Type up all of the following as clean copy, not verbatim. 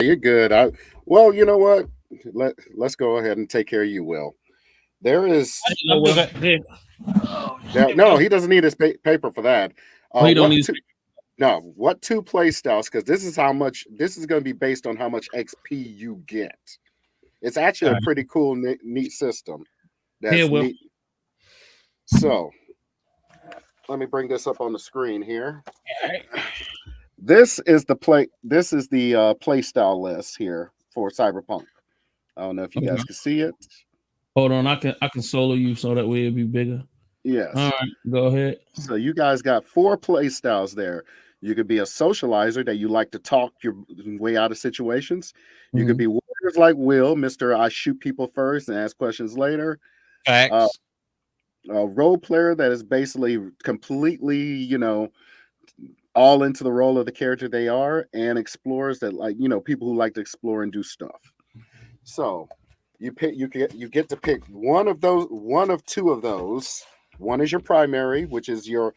You're good. Well, you know what? Let's go ahead and take care of you, Will. There is Oh well. Okay. Here. there. Here we No, go. he doesn't need his paper for that. Oh, he don't What need. two? No, what two play styles? Because this is how much. This is going to be based on how much XP you get. It's actually All a right. pretty cool, neat system. Here, That's Will. neat. So let me bring this up on the screen here. All right. This is the play style list here for Cyberpunk. I don't know if you Okay. guys can see it. Hold on. I can solo you so that way it'll be bigger. All Yes. right. Go ahead. So you guys got four play styles there. You could be a socializer that you like to talk your way out of situations. You could Mhm. be warriors like Will, Mister I shoot people first and ask questions later. Uh, Facts. a role player that is basically completely, all into the role of the character they are, and explorers that like, people who like to explore and do stuff. So you get to pick one of two of those. One is your primary, which is your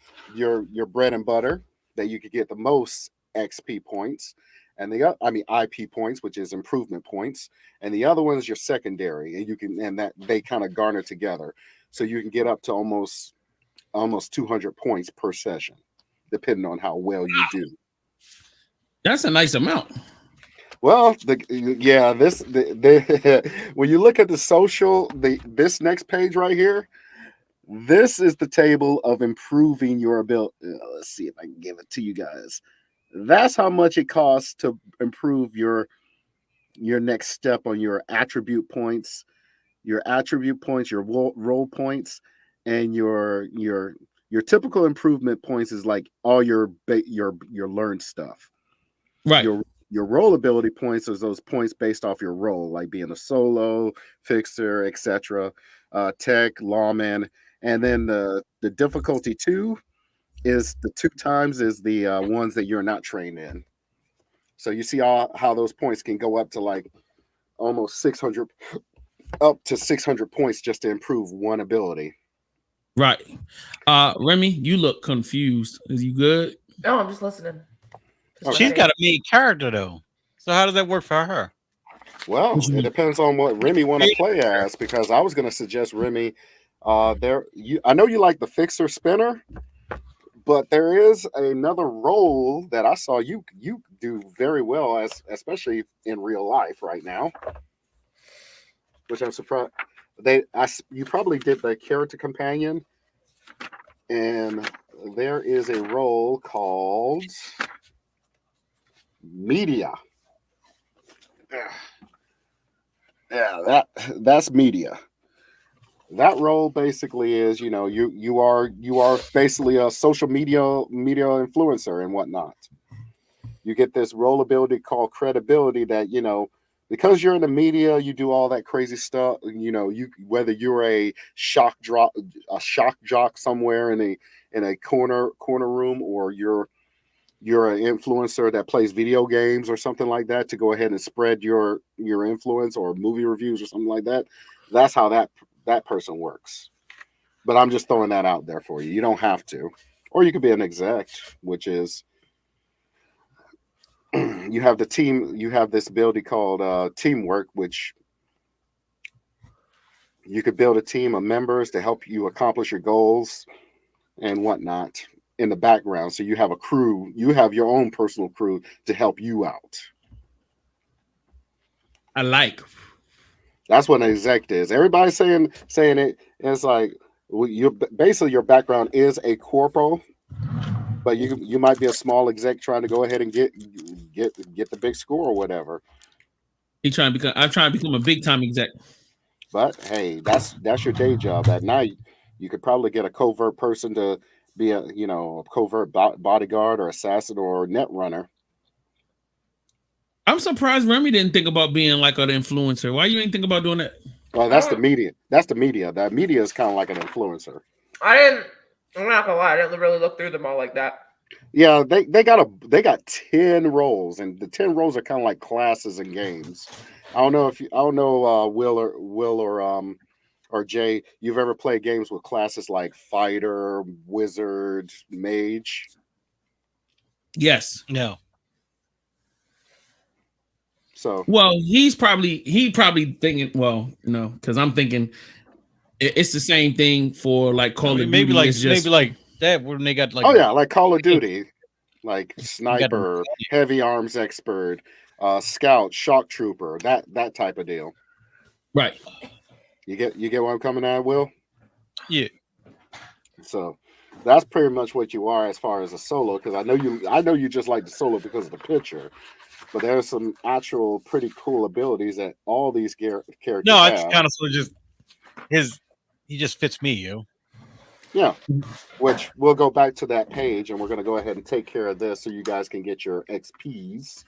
bread and butter that you could get the most XP points, and IP points, which is improvement points, and the other one is your secondary, and that they kind of garner together, so you can get up to almost 200 points per session, depending on how well you do. That's a nice amount. Well, yeah, when you look at the social, this next page right here, this is the table of improving your ability. Let's see if I can give it to you guys. That's how much it costs to improve your next step on your role points, and your typical improvement points is like all your learned stuff. Right. Your role ability points is those points based off your role, like being a solo, fixer, etc., tech, lawman, and then the difficulty two is the two times is the ones that you're not trained in. So you see how those points can go up to like almost 600, up to 600 points just to improve one ability. Right. Remy, you look confused. Is you good? No, I'm just listening. Just She's Okay. got listening. a main character though. So how does that work for her? What Well, you it mean? depends on what Remy want to play as, because I was going to suggest Remy. I know you like the fixer spinner, but there is another role that I saw you do very well as, especially in real life right now, which I'm surprised. You probably did the character companion, and there is a role called media. Yeah, that's media. That role basically is, you are basically a social media influencer and whatnot. You get this role ability called credibility that, because you're in the media, you do all that crazy stuff. You whether you're a shock jock somewhere in a corner room, or you're an influencer that plays video games or something like that, to go ahead and spread your influence, or movie reviews or something like that. That's how that person works. But I'm just throwing that out there for you. You don't have to. Or you could be an exec, which is you have this ability called teamwork, which you could build a team of members to help you accomplish your goals and whatnot in the background. So you have a crew, you have your own personal crew to help you out. I like. That's what an exec is. Everybody's saying it, and it's like, you basically, your background is a corporal, but you might be a small exec trying to go ahead and get the big score or whatever. He trying to become. I'm trying to become a big time exec. But hey, that's your day job. At night, you could probably get a covert person to be a covert bodyguard or assassin or net runner. I'm surprised Remy didn't think about being like an influencer. Why you ain't think about doing that? Well, I that's the don't. media. That's the media. That media is kind of like an influencer. I didn't. I'm not gonna lie. I didn't really look through them all like that. Yeah, they got 10 roles, and the 10 roles are kind of like classes in games. I don't know, Will or Jay, you've ever played games with classes like fighter, wizard, mage. Yes. No. So Well, he probably thinking. Well, no, because I'm thinking it's the same thing for like Call of maybe Duty. like It's just that when they got like oh yeah, like Call of Duty, like you got them- sniper, heavy arms expert, scout, shock trooper, that type of deal. right. You get what I'm coming at, Will? yeah. So that's pretty much what you are as far as a solo. Because I know you just like the solo because of the picture, but there's some actual pretty cool abilities that all these characters No, have. it's kind of sort of just he just fits me, yo. Yeah, which we'll go back to that page, and we're going to go ahead and take care of this so you guys can get your XPs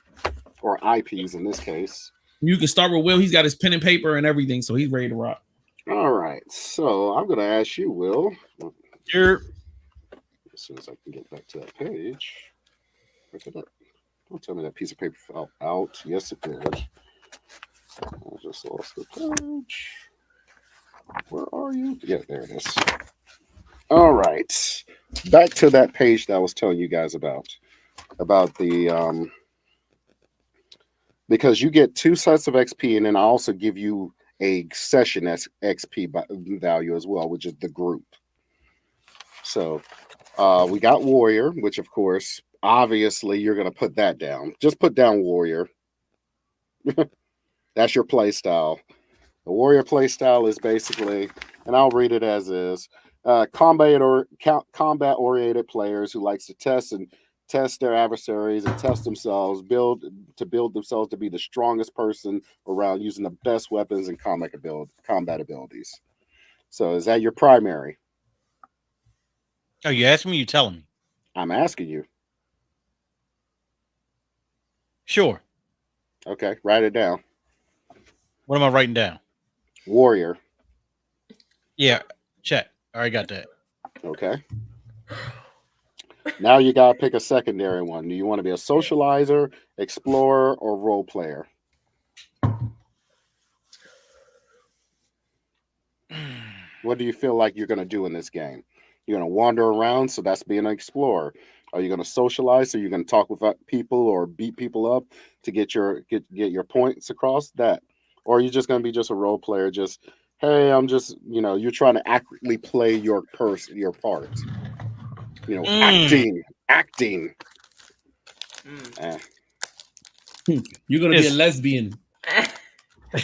or IPs in this case. You can start with Will. He's got his pen and paper and everything, so he's ready to rock. All right, so I'm going to ask you, Will. You're As soon as I can get back to that page. Look at that. Don't tell me that piece of paper fell out. Yes, it did. I just lost the page. Where are you? Yeah, there it is. All right. Back to that page that I was telling you guys about the because you get 2 sets of XP, and then I also give you a session that's XP value as well, which is the group. So we got Warrior, which of course, obviously, you're going to put that down. Just put down Warrior. That's your play style. The Warrior play style is basically, and I'll read it as is, combat-oriented players who likes to test their adversaries and test themselves, build themselves to be the strongest person around using the best weapons and combat abilities. So is that your primary? oh, you asking me? You telling me? I'm asking you. Sure. Okay, write it down. What am I writing down? Warrior. Yeah, check. I already got that. Okay. Now you gotta pick a secondary one. Do you want to be a socializer, explorer, or role player? What do you feel like you're gonna do in this game? You're gonna wander around, so that's being an explorer. Are you gonna socialize, so you're gonna talk with people or beat people up to get your points across? That, or are you just gonna be just a role player? Just hey, I'm just you're trying to accurately play your part. Acting. Eh. You're gonna be a Yes. lesbian.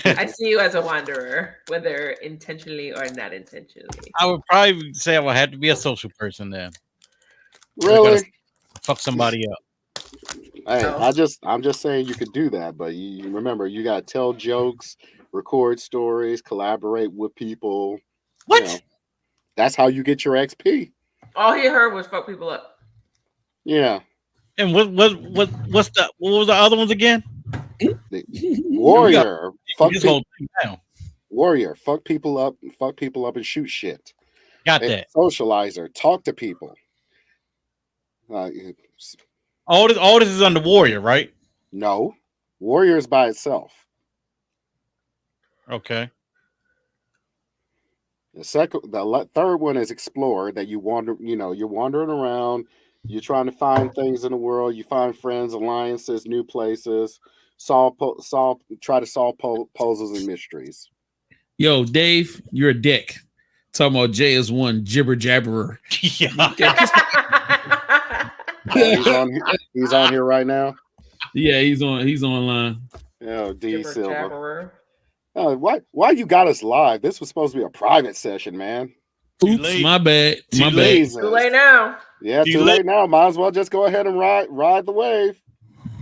I see you as a wanderer, whether intentionally or not intentionally. I would probably say I would have to be a social person then. Really? Fuck somebody up. Hey, Oh. I'm just saying you could do that, but you remember you gotta tell jokes, record stories, collaborate with people. What? That's how you get your XP. All he heard was fuck people up. Yeah. And what was the other ones again? Warrior. Fuck This people. whole thing down. Warrior. Fuck people up and shoot shit. Got A that. socializer. Talk to people. All this is under Warrior, right? No. Warrior is by itself. Okay. The third one is explorer, that you wander, you're wandering around, you're trying to find things in the world, you find friends, alliances, new places, try to solve puzzles and mysteries. Yo, Dave, you're a dick. Talking about J is one jibber jabberer. Yeah. He's on here right now. Yeah, he's online. Oh, D Jibber Silver. jabberer. Why you got us live? This was supposed to be a private session, man. Oops, late. my bad. Too My late. bad. Jesus. Too late now. Yeah, Too too late now. Might as well just go ahead and ride the wave.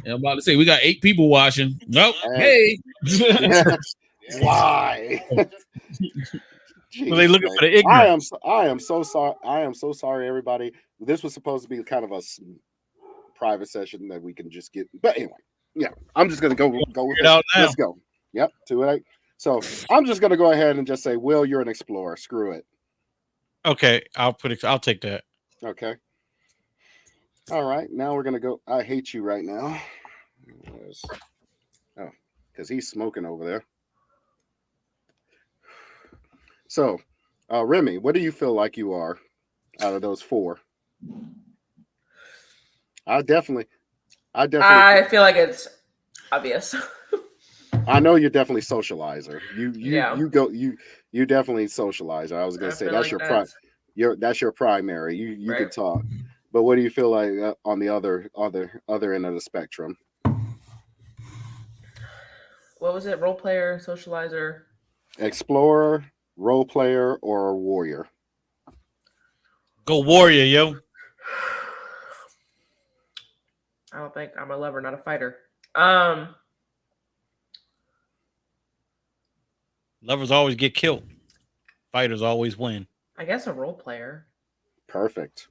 I'm about to say we got 8 people watching. Nope. Hey. Hey. Why? Were they looking for the ignorant? I am so sorry. I am so sorry, everybody. This was supposed to be kind of a private session that we can just get. But anyway, yeah, I'm just gonna go with it it. out now. Let's go. Yep, 2-8. So I'm just gonna go ahead and just say, Will, you're an explorer. Screw it. Okay, I'll take that. Okay. All right. Now we're gonna go. I hate you right now. Because he's smoking over there. So, Remy, what do you feel like you are out of those 4? I definitely. I feel like it's obvious. I know you're definitely socializer. Yeah. You definitely socializer. I was gonna I say feel that's like that's your primary. You right. can talk, but what do you feel like on the other end of the spectrum? What was it? Role player, socializer. Explorer, role player, or warrior? Go warrior, yo. I don't think I'm a lover, not a fighter. Lovers always get killed. Fighters always win. I guess a role player. Perfect.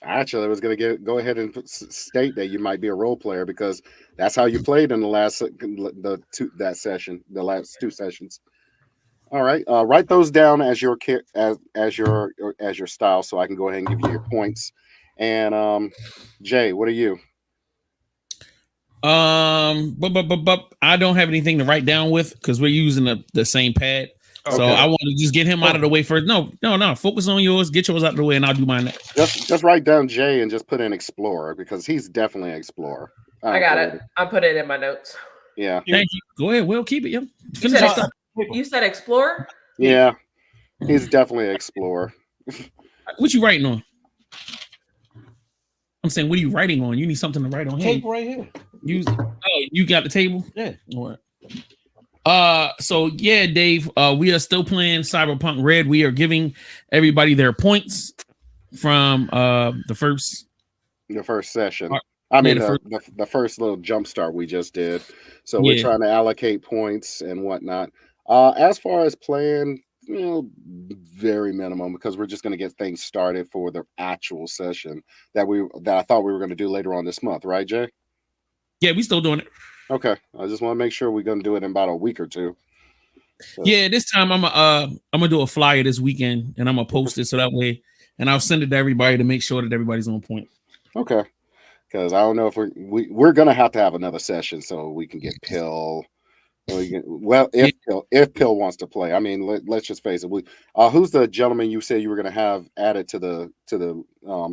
Actually, I was going to go ahead and state that you might be a role player because that's how you played in the last the last two sessions. All right, write those down as your as your style, so I can go ahead and give you your points. And Jay, what are you? But I don't have anything to write down with because we're using the same pad. So Okay. I want to just get him out of the way first. No. Focus on yours. Get yours out of the way, and I'll do mine next. Just write down Jay and just put in explorer because he's definitely an explorer. I got it. I put it in my notes. Yeah. Thank you. Go ahead. We'll keep it. Yeah. You said explorer? Yeah. He's definitely an explorer. What you writing on? I'm saying, what are you writing on? You need something to write on. Tape right here. You got the table? Yeah. All right. So yeah, Dave, we are still playing Cyberpunk Red. We are giving everybody their points from the first session. The first little jump start we just did. So we're trying to allocate points and whatnot. As far as playing, very minimum because we're just going to get things started for the actual session that I thought we were going to do later on this month, right, Jay? Yeah, we still doing it. Okay, I just want to make sure we're going to do it in about a week or two. So. Yeah, this time I'm gonna do a flyer this weekend and I'm gonna post it so that way, and I'll send it to everybody to make sure that everybody's on point. Okay, because I don't know if we're gonna have to have another session so we can get Pill. If Pill wants to play, I mean, let's just face it. Who's the gentleman you said you were going to have added to the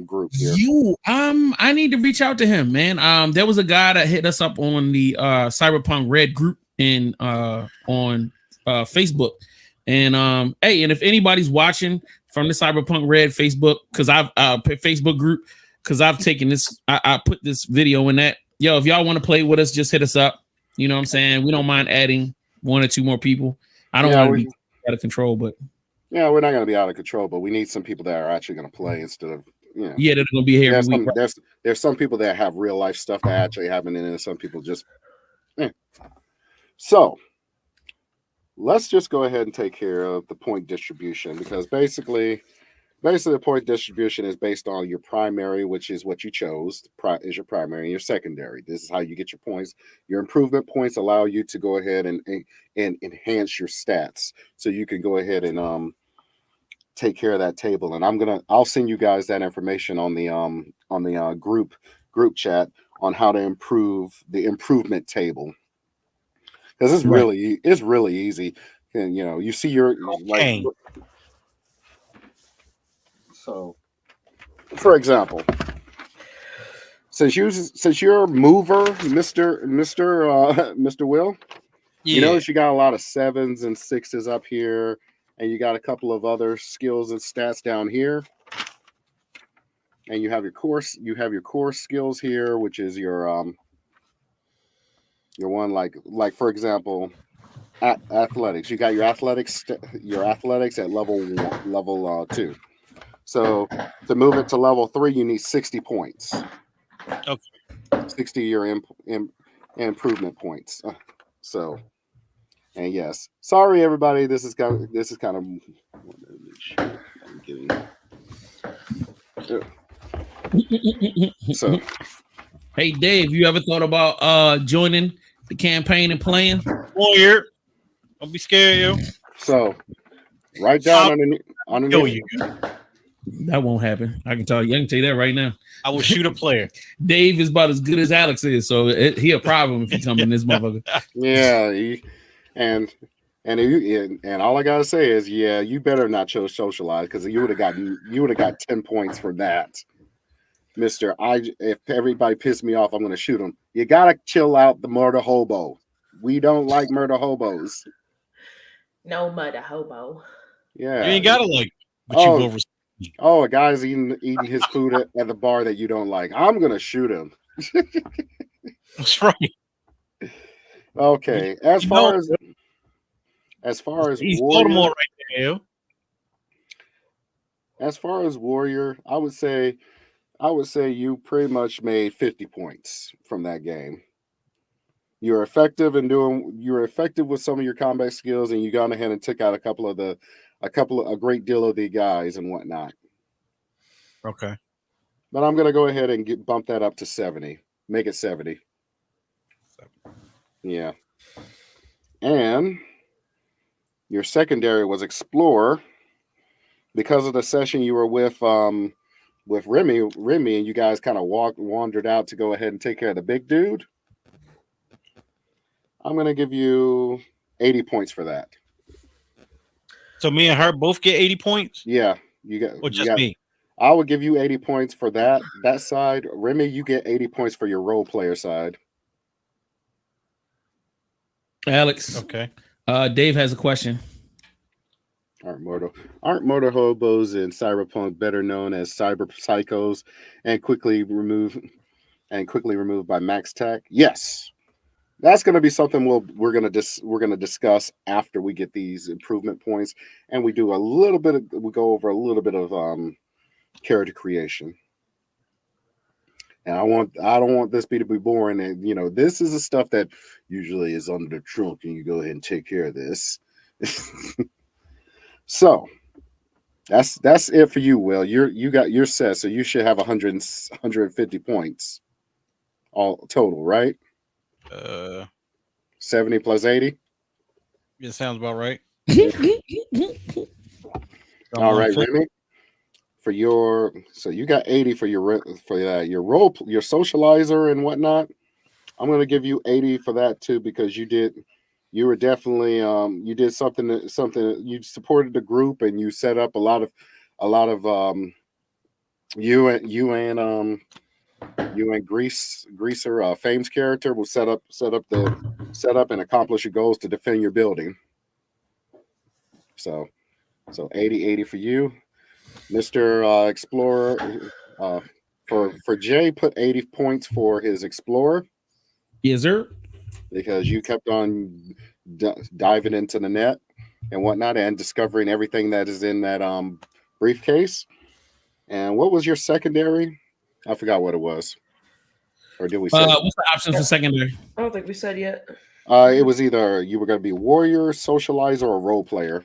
group here? I need to reach out to him, man. There was a guy that hit us up on the Cyberpunk Red group on Facebook, and and if anybody's watching from the Cyberpunk Red Facebook, because I've Facebook group, because I've taken this, I put this video in that. Yo, if y'all want to play with us, just hit us up. You know what I'm saying? We don't mind adding one or two more people. I don't want to be out of control, but we're not going to be out of control, but we need some people that are actually going to play instead of they're going to be here every week. There's some people that have real life stuff that actually happen, and some people just. So let's just go ahead and take care of the point distribution because basically the point distribution is based on your primary, which is what you chose, is your primary, and your secondary. This is how you get your points. Your improvement points allow you to go ahead and enhance your stats. So you can go ahead and take care of that table. And I'll send you guys that information on the group chat on how to improve the improvement table. Because it's really easy. And you see your So, for example, since you're a mover, Mr. Will, you notice you got a lot of 7s and 6s up here, and you got a couple of other skills and stats down here, and you have your core skills here, which is your one like for example, athletics. You got your athletics at level 2. So to move it to level 3, you need 60 points. Okay. 60 your improvement points. So, and yes, sorry everybody. This is kind of. So, hey Dave, you ever thought about joining the campaign and playing? Warrior, don't be scared, yo. So, write down underneath. That won't happen. I can tell you that right now. I will shoot a player. Dave is about as good as Alex is, so he a problem if he comes in this motherfucker. Yeah, and all I gotta say is, you better not socialize because you would have got 10 points for that, Mister. If everybody pissed me off, I'm gonna shoot him. You gotta chill out, the murder hobo. We don't like murder hobos. No murder hobo. Yeah. You ain't gotta like, but Oh. you over. Oh, a guy's eating his food at the bar that you don't like. I'm gonna shoot him. That's right. Okay. As far as He's warrior, Baltimore right there. as far as warrior, I would say you pretty much made 50 points from that game. You're effective with some of your combat skills, and you gone ahead and took out a great deal of the guys and whatnot. Okay. But I'm gonna go ahead and bump that up to 70. Make it 70. Yeah. And your secondary was Explorer. Because of the session you were with Remy, and you guys kind of wandered out to go ahead and take care of the big dude. I'm gonna give you 80 points for that. So me and her both get 80 points? Yeah, you got. Or just me? I would give you 80 points for that side. Remy, you get 80 points for your role player side. Alex. Okay. Dave has a question. Aren't motor hobos in Cyberpunk better known as cyber psychos and quickly removed by Max Tech? Yes. That's going to be something we're going to discuss after we get these improvement points, and we go over a little bit of character creation. And I don't want this to be boring. And this is the stuff that usually is under the trunk, and you go ahead and take care of this. So that's it for you, Will. You're set, so you should have 150 points all total, right? 70 plus 80. It sounds about right. All right, Remy. So you got 80 for your role, your socializer and whatnot. I'm going to give you 80 for that too, because you were definitely you did something you supported the group, and you set up a lot of you and Greaser, Fame's character will set up and accomplish your goals to defend your building. So 80 for you, Mr. Explorer. For Jay, put 80 points for his Explorer. Yes, sir. Because you kept on diving into the net and whatnot and discovering everything that is in that briefcase. And what was your secondary? I forgot what it was. Or did we say? What's the options for secondary? I don't think we said yet. It was either you were going to be warrior, socializer, or role player.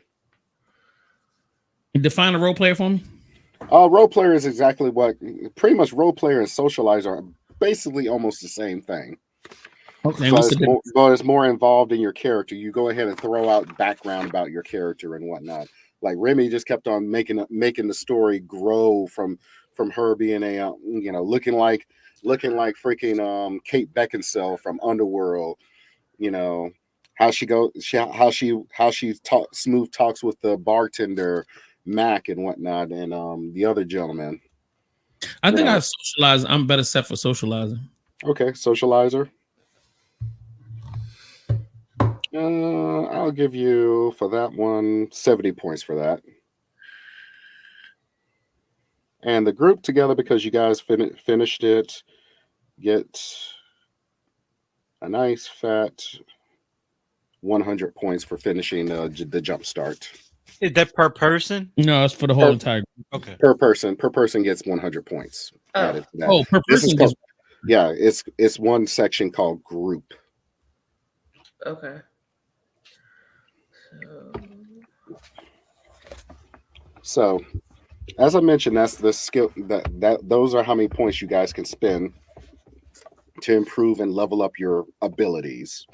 Define a role player for me. Role player is exactly pretty much role player and socializer are basically almost the same thing. Okay, but it's more involved in your character. You go ahead and throw out background about your character and whatnot. Like Remy just kept on making the story grow from her being a looking like freaking Kate Beckinsale from Underworld. How she talks with the bartender Mac and whatnot, and the other gentleman. I think I socialize. I'm better set for socializing. Okay, socializer. I'll give you for that one 70 points for that. And the group together, because you guys finished it, get a nice fat 100 points for finishing the jump start. Is that per person? No, it's for the whole entire group. Okay. Per person gets 100 points added to that. Per person gets. Yeah, it's one section called group. Okay. So, as I mentioned, that's the skill that those are how many points you guys can spend to improve and level up your abilities.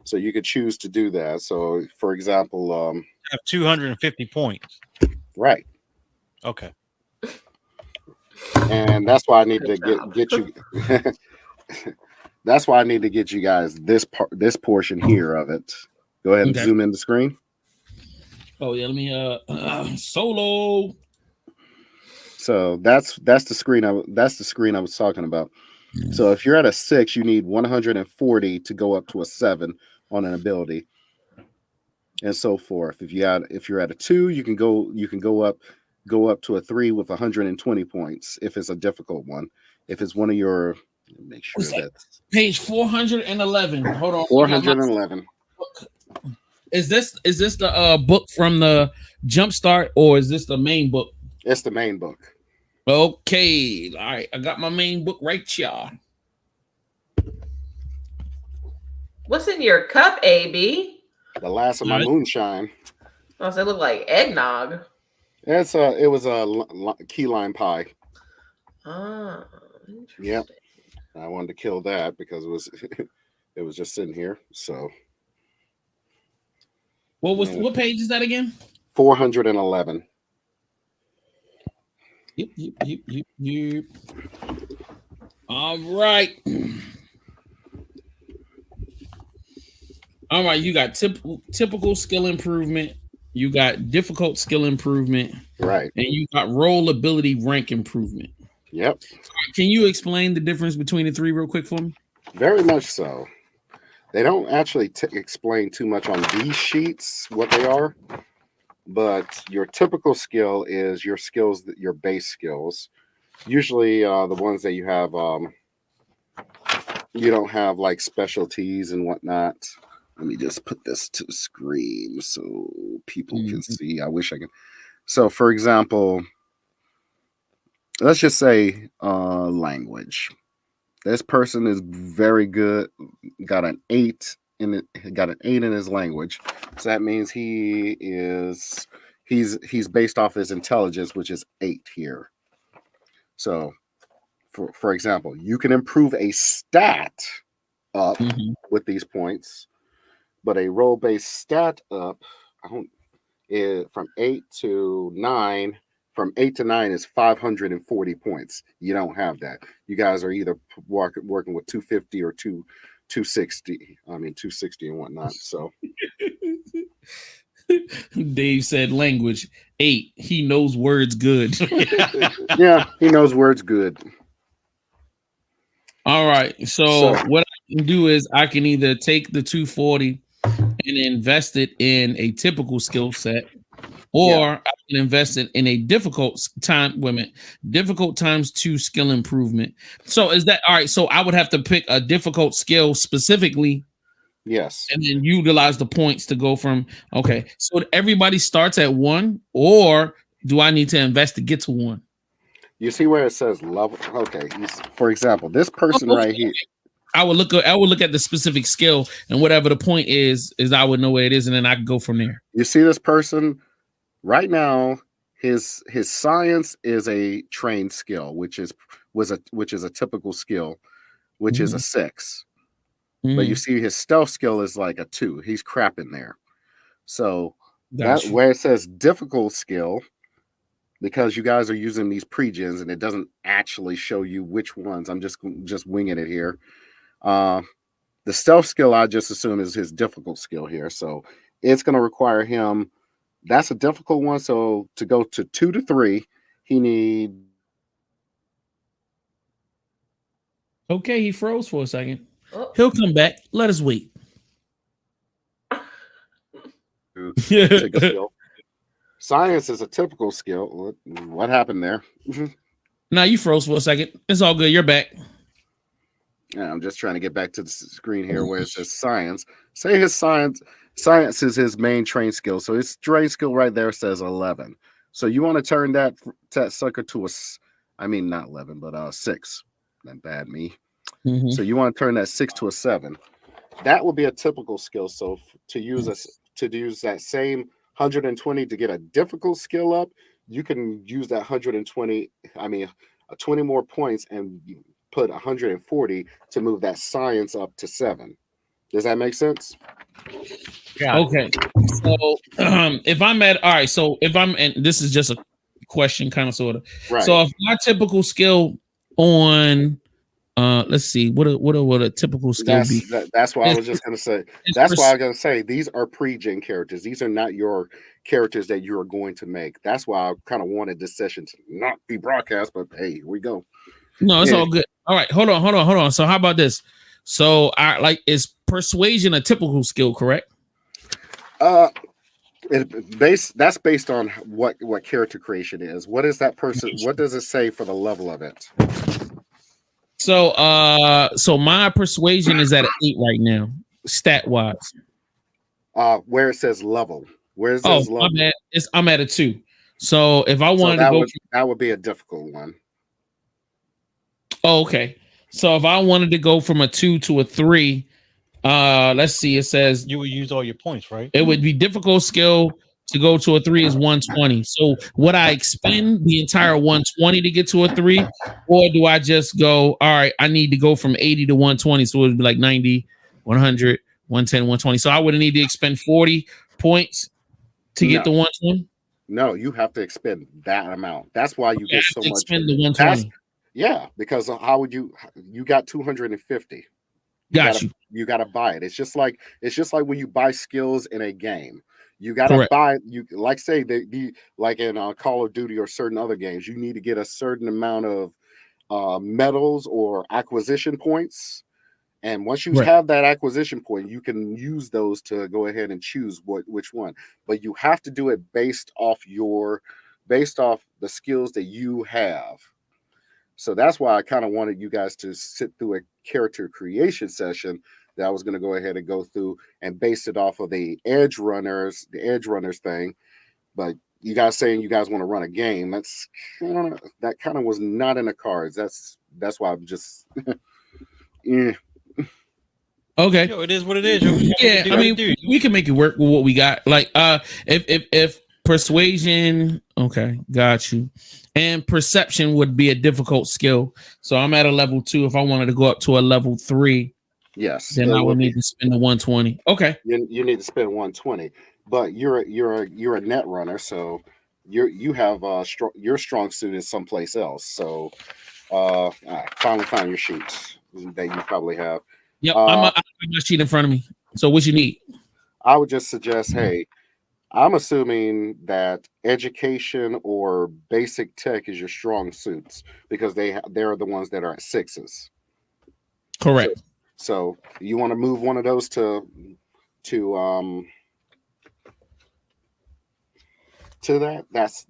So you could choose to do that. So, for example, I have 250 points. Right. Okay. And that's why I need to get you. That's why I need to get you guys this portion here of it. Go ahead and zoom in the screen. Oh yeah, let me solo. So that's the screen I was talking about. So if you're at a 6, you need 140 to go up to a 7 on an ability, and so forth. If you're at a 2, you can go up to a 3 with 120 points if it's a difficult one. If it's one of your, make sure that's page 411. Hold on. 411. Is this the book from the Jumpstart, or is this the main book? It's the main book. Okay. All right. I got my main book right here. What's in your cup, AB? The last of my moonshine. Oh, so it looked like eggnog. It was a key lime pie. Oh, interesting. Yep. I wanted to kill that because it was just sitting here. So what page is that again? 411. Yep. All right. All right, you got typical skill improvement, you got difficult skill improvement, right, and you got role ability rank improvement. Yep. Can you explain the difference between the three real quick for me? Very much so. They don't actually explain too much on these sheets what they are, but your typical skill is your skills, your base skills. Usually the ones that you have, you don't have like specialties and whatnot. Let me just put this to the screen so people can see. I wish I could. So, for example, let's just say language. This person is very good. Got an 8 in it. Got an 8 in his language. So that means he's based off his intelligence, which is 8 here. So, for example, you can improve a stat up with these points, but a role-based stat up from 8 to 9. From 8 to 9 is 540 points. You don't have that. You guys are either working with 250 or 260. I mean 260 and whatnot. So Dave said language 8. He knows words good. Yeah, he knows words good. All right. So what I can do is I can either take the 240 and invest it in a typical skill set, or I can invest it in a difficult times 2 skill improvement. So is that all right? So I would have to pick a difficult skill specifically. Yes. And then utilize the points to go from, okay. So everybody starts at 1, or do I need to invest to get to 1? You see where it says level? Okay. For example, this person right here. I would look at the specific skill, and whatever the point is I would know where it is, and then I can go from there. You see this person right now, his science is a trained skill, which is a typical skill, which is a 6. But you see his stealth skill is like a 2. He's crap in there. So that's where it says difficult skill, because you guys are using these pre-gens and it doesn't actually show you which ones. I'm just winging it here. The stealth skill, I just assume, is his difficult skill here. So it's going to require him. That's a difficult one. So to go to 2 to 3, he need. Okay, he froze for a second. Oh. He'll come back. Let us wait. Take a skill. Science is a typical skill. What happened there? No, you froze for a second. It's all good. You're back. Yeah, I'm just trying to get back to the screen here where it says science. Say his science is his main train skill. So his train skill right there says 11. So you want to turn that sucker to not 11, but 6. That bad me. So you want to turn that 6 to a 7. That would be a typical skill. So to use that same 120 to get a difficult skill up, you can use that 120. 20 more points and put 140 to move that science up to 7. Does that make sense? Yeah. Okay. So if I'm at and this is just a question, kind of sort of. Right. So if my typical skill on let's see, what a typical skill be? That's why I was just gonna say. That's why I was gonna say these are pre-gen characters. These are not your characters that you are going to make. That's why I kind of wanted this session to not be broadcast, but hey, here we go. No, it's all good. All right, hold on. So how about this? So it's persuasion a typical skill, correct? That's based on what character creation is. What is that person? What does it say for the level of it? So so my persuasion is at an 8 right now, stat wise. Where it says level. Where it Oh, says level. I'm at a 2. So if I wanted to go, that would be a difficult one. Oh, okay. So if I wanted to go from a 2 to a 3, let's see. It says You would use all your points, right? it would be difficult skill to go to a 3 is 120. So would I expend the entire 120 to get to a 3, or do I just go, all right, I need to go from 80 to 120, so it would be like 90, 100, 110, 120. So I would need to expend 40 points to get the 120. No, you have to expend that amount. That's why you get so much. Expend the 120. Yeah, because how would you got 250. You got to buy it. It's just like when you buy skills in a game. You got to buy like say like in Call of Duty or certain other games, you need to get a certain amount of medals or acquisition points. And once you have that acquisition point, you can use those to go ahead and choose which one. But you have to do it based off the skills that you have. So that's why I kind of wanted you guys to sit through a character creation session that I was going to go ahead and go through and base it off of the edge runners thing. But you guys saying you guys want to run a game, that kind of was not in the cards. That's why I'm just yeah. Okay. Yo, it is what it is. Yeah, I mean, we can make it work with what we got. Like, if persuasion, okay, got you. And perception would be a difficult skill. So I'm at a level 2. If I wanted to go up to a level 3, yes, then I would need to spend the 120. Okay, you need to spend 120. But you're a net runner, so you have your strong suit is someplace else. So finally found your sheets that you probably have. Yep, I have my sheet in front of me. So what you need? I would just suggest, hey, I'm assuming that education or basic tech is your strong suits because they're the ones that are at 6s. Correct. So you want to move one of those to that. That's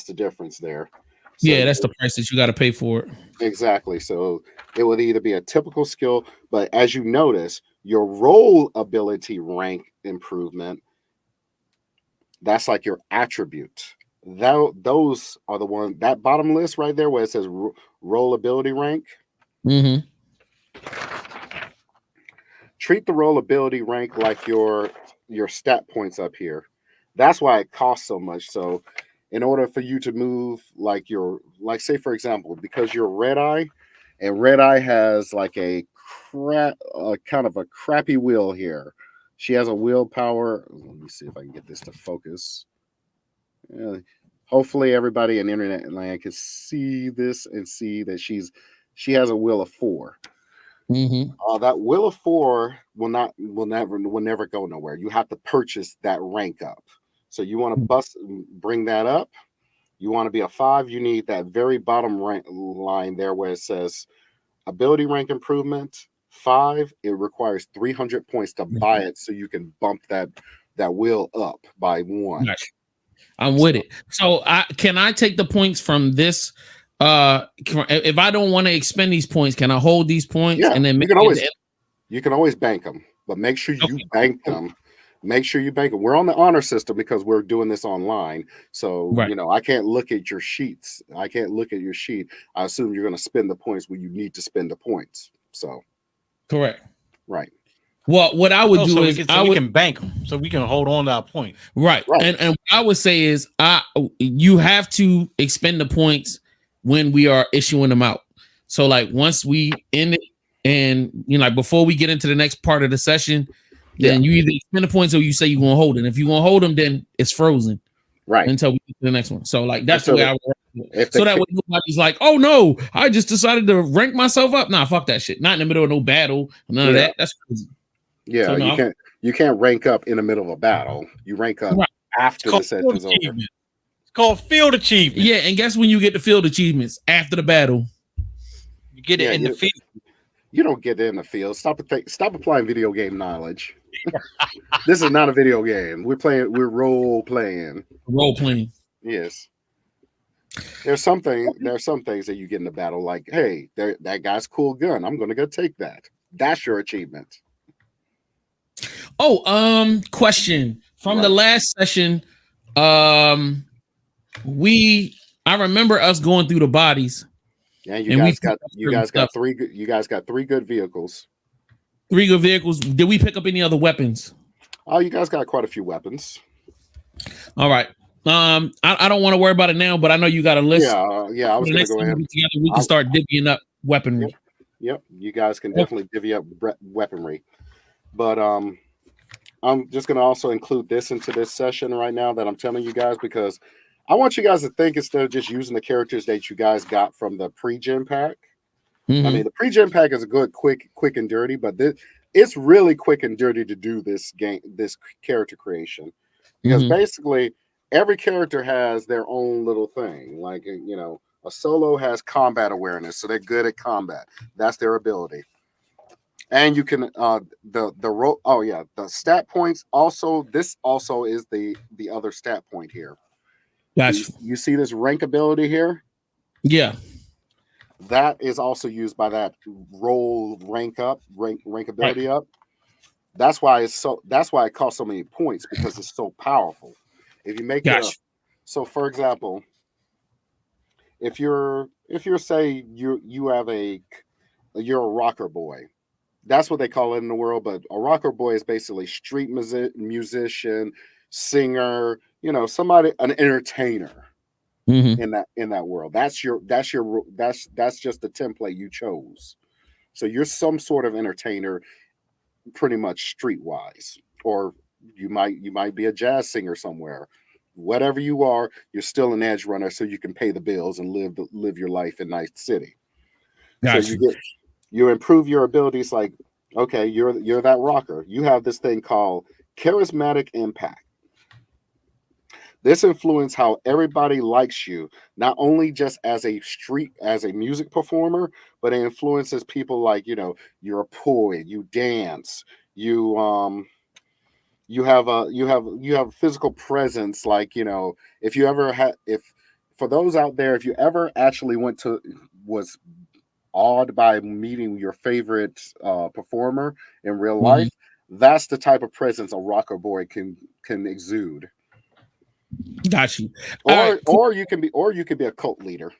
the difference there. So, yeah, that's the price that you got to pay for it. Exactly. So it would either be a typical skill, but as you notice, your role ability rank improvement, that's like your attribute. Those are the ones, that bottom list right there where it says role ability rank. Mm-hmm. Treat the role ability rank like your stat points up here. That's why it costs so much. So in order for you to move like say for example, because you're red eye, and red eye has like a kind of a crappy wheel here. She has a willpower. Let me see if I can get this to focus. Hopefully everybody in internet land can see this and see that she has a will of 4. Mm-hmm. That will of 4 will never go nowhere. You have to purchase that rank up. So you want to bring that up. You want to be a 5. You need that very bottom rank line there where it says ability rank improvement 5. It requires 300 points to buy it, so you can bump that will up by 1. Gotcha. I'm with it. So can I take the points from this? If I don't want to expend these points, can I hold these points? Yeah, and then you can always bank them, but make sure you bank them. Make sure you bank them. We're on the honor system because we're doing this online. So, I can't look at your sheets. I can't look at your sheet. I assume you're going to spend the points where you need to spend the points. So, correct. Right. Well, what I would do is we can bank them so we can hold on to our point. Right. And what I would say is you have to expend the points when we are issuing them out. So like once we end it and like before we get into the next part of the session, then you either spend the points or you say you're gonna hold it. If you're gonna hold them, then it's frozen. Right. Until we get to the next one. So like that's the way I would. So that way nobody's like, oh no, I just decided to rank myself up. Nah, fuck that shit. Not in the middle of no battle. None of that. That's crazy. Yeah, so you can't rank up in the middle of a battle. You rank up after the session's over. It's called field achievement. Yeah, and guess when you get the field achievements after the battle. You get it in the field. You don't get in the field. Stop applying video game knowledge. This is not a video game. We're role playing. Role playing. Yes. There's some things that you get in the battle, like, hey, that guy's cool gun. I'm gonna go take that. That's your achievement. Oh, question from the Right. last session. I remember us going through the bodies. Yeah, And you guys got three good vehicles. 3 good vehicles. Did we pick up any other weapons? Oh, you guys got quite a few weapons. All right. I don't want to worry about it now, but I know you got a list. Yeah. I was gonna go ahead. Together, we can start divvying up weaponry. Yep. You guys can definitely divvy up weaponry, but I'm just gonna also include this into this session right now that I'm telling you guys, because I want you guys to think, instead of just using the characters that you guys got from the pre-gen pack. Mhm. I mean, the pre-gen pack is a good, quick and dirty, but it's really quick and dirty to do this character creation, because Mhm. basically every character has their own little thing. Like, a solo has combat awareness, so they're good at combat. That's their ability. And you can the stat points also. This also is the other stat point here. Gotcha. You see this rank ability here? Yeah. That is also used by that rank ability up. That's why it costs so many points, because it's so powerful. If you make Gotcha. so for example, if you're say you're a rocker boy. That's what they call it in the world, but a rocker boy is basically street musician, singer, somebody, an entertainer. Mhm. In that world. That's just the template you chose. So you're some sort of entertainer, pretty much streetwise, or you might be a jazz singer somewhere. Whatever you are, you're still an edge runner, so you can pay the bills and live your life in Night City. So Gotcha. you improve your abilities. Like, okay, you're that rocker. You have this thing called charismatic impact. This influences how everybody likes you, not only just as a music performer, but it influences people like, you're a poet, you dance, you have physical presence. Like, if you ever had, if for those out there, if you ever actually was awed by meeting your favorite performer in real life, that's the type of presence a rocker boy can exude. Got you. Or you can be a cult leader.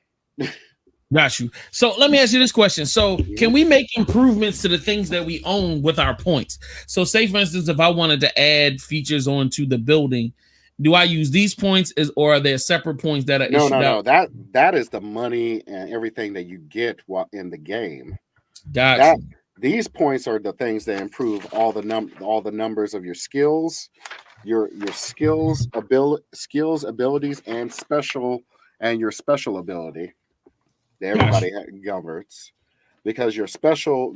Got you. So let me ask you this question. So can we make improvements to the things that we own with our points? So say, for instance, if I wanted to add features onto the building, do I use these points or are there separate points that are issued out? No. That is the money and everything that you get while in the game. Got you. These points are the things that improve all the numbers of your skills, your skills, abilities, and your special ability that everybody governs. Because your special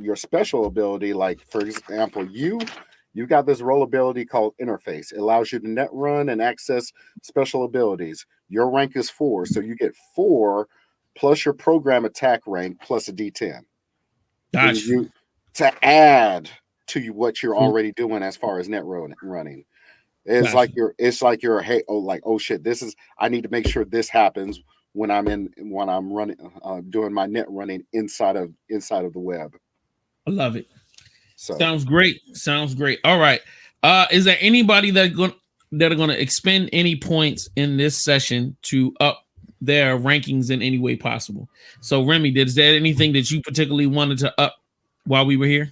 ability, like, for example, you got this role ability called interface. It allows you to net run and access special abilities. Your rank is 4, so you get 4 plus your program attack rank plus a D10. Got you. To add to what you're already doing as far as net running. It's like you're hey, oh shit, I need to make sure this happens when I'm running doing my net running inside of the web. I love it. So Sounds great. All right. Is there anybody that are going to expend any points in this session to up their rankings in any way possible? So Remy, is there anything that you particularly wanted to up while we were here?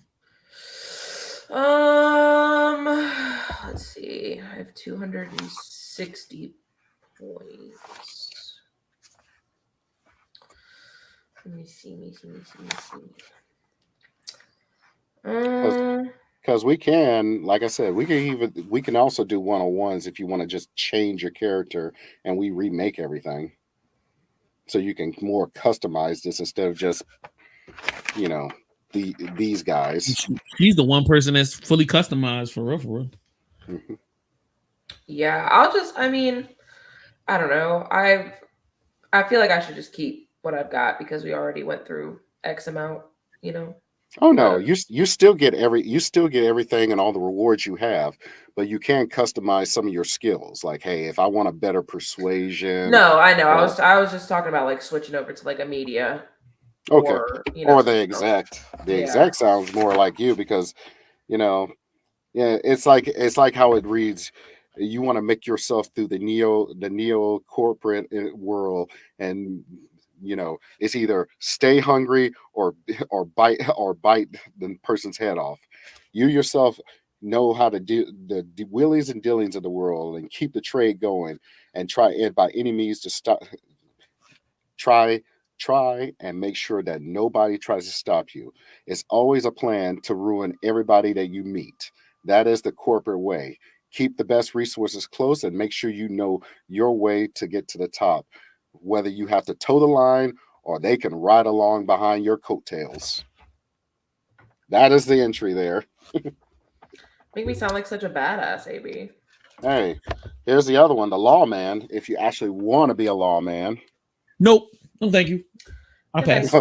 Let's see. I have 260 points. Let me see. Because we can, like I said, we can also do 101s if you want to just change your character and we remake everything. So you can more customize this instead of just, these guys. He's the one person that's fully customized for real. Mm-hmm. Yeah, I don't know. I feel like I should just keep what I've got because we already went through X amount, Oh no, you still get everything and all the rewards you have, but you can customize some of your skills. Like, hey, if I want a better persuasion, No, I know. or I was just talking about like switching over to like a media okay, or or the something else. exact. The Yeah. exact sounds more like you because you know, yeah, it's like how it reads. You want to make yourself through the neo corporate world, and it's either stay hungry or bite the person's head off. You yourself know how to do the willies and dealings of the world and keep the trade going and try it by any means to stop try and make sure that nobody tries to stop you. It's always a plan to ruin everybody that you meet. That is the corporate way. Keep the best resources close and make sure you know your way to get to the top, whether you have to toe the line or they can ride along behind your coattails. That is the entry there. Make me sound like such a badass, AB. Hey, here's the other one, the lawman. If you actually want to be a lawman. Nope. No, thank you. I'll pass.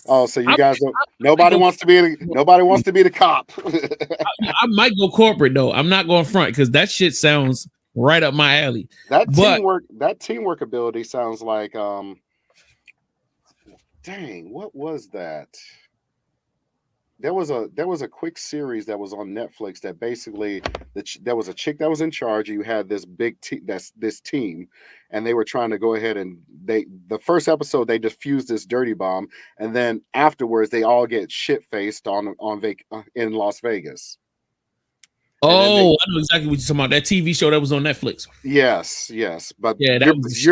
Oh, so you guys don't. I Nobody wants to be. Nobody wants to be the cop. I might go corporate though. I'm not going front because that shit sounds right up my alley. That teamwork ability sounds like dang, what was that? There was a quick series that was on Netflix that basically there was a chick that was in charge. You had this this team, and they were trying to go ahead and the first episode they defused this dirty bomb, and then afterwards they all get shit faced in Las Vegas. Oh, I know exactly what you're talking about. That TV show that was on Netflix. Yes, but yeah,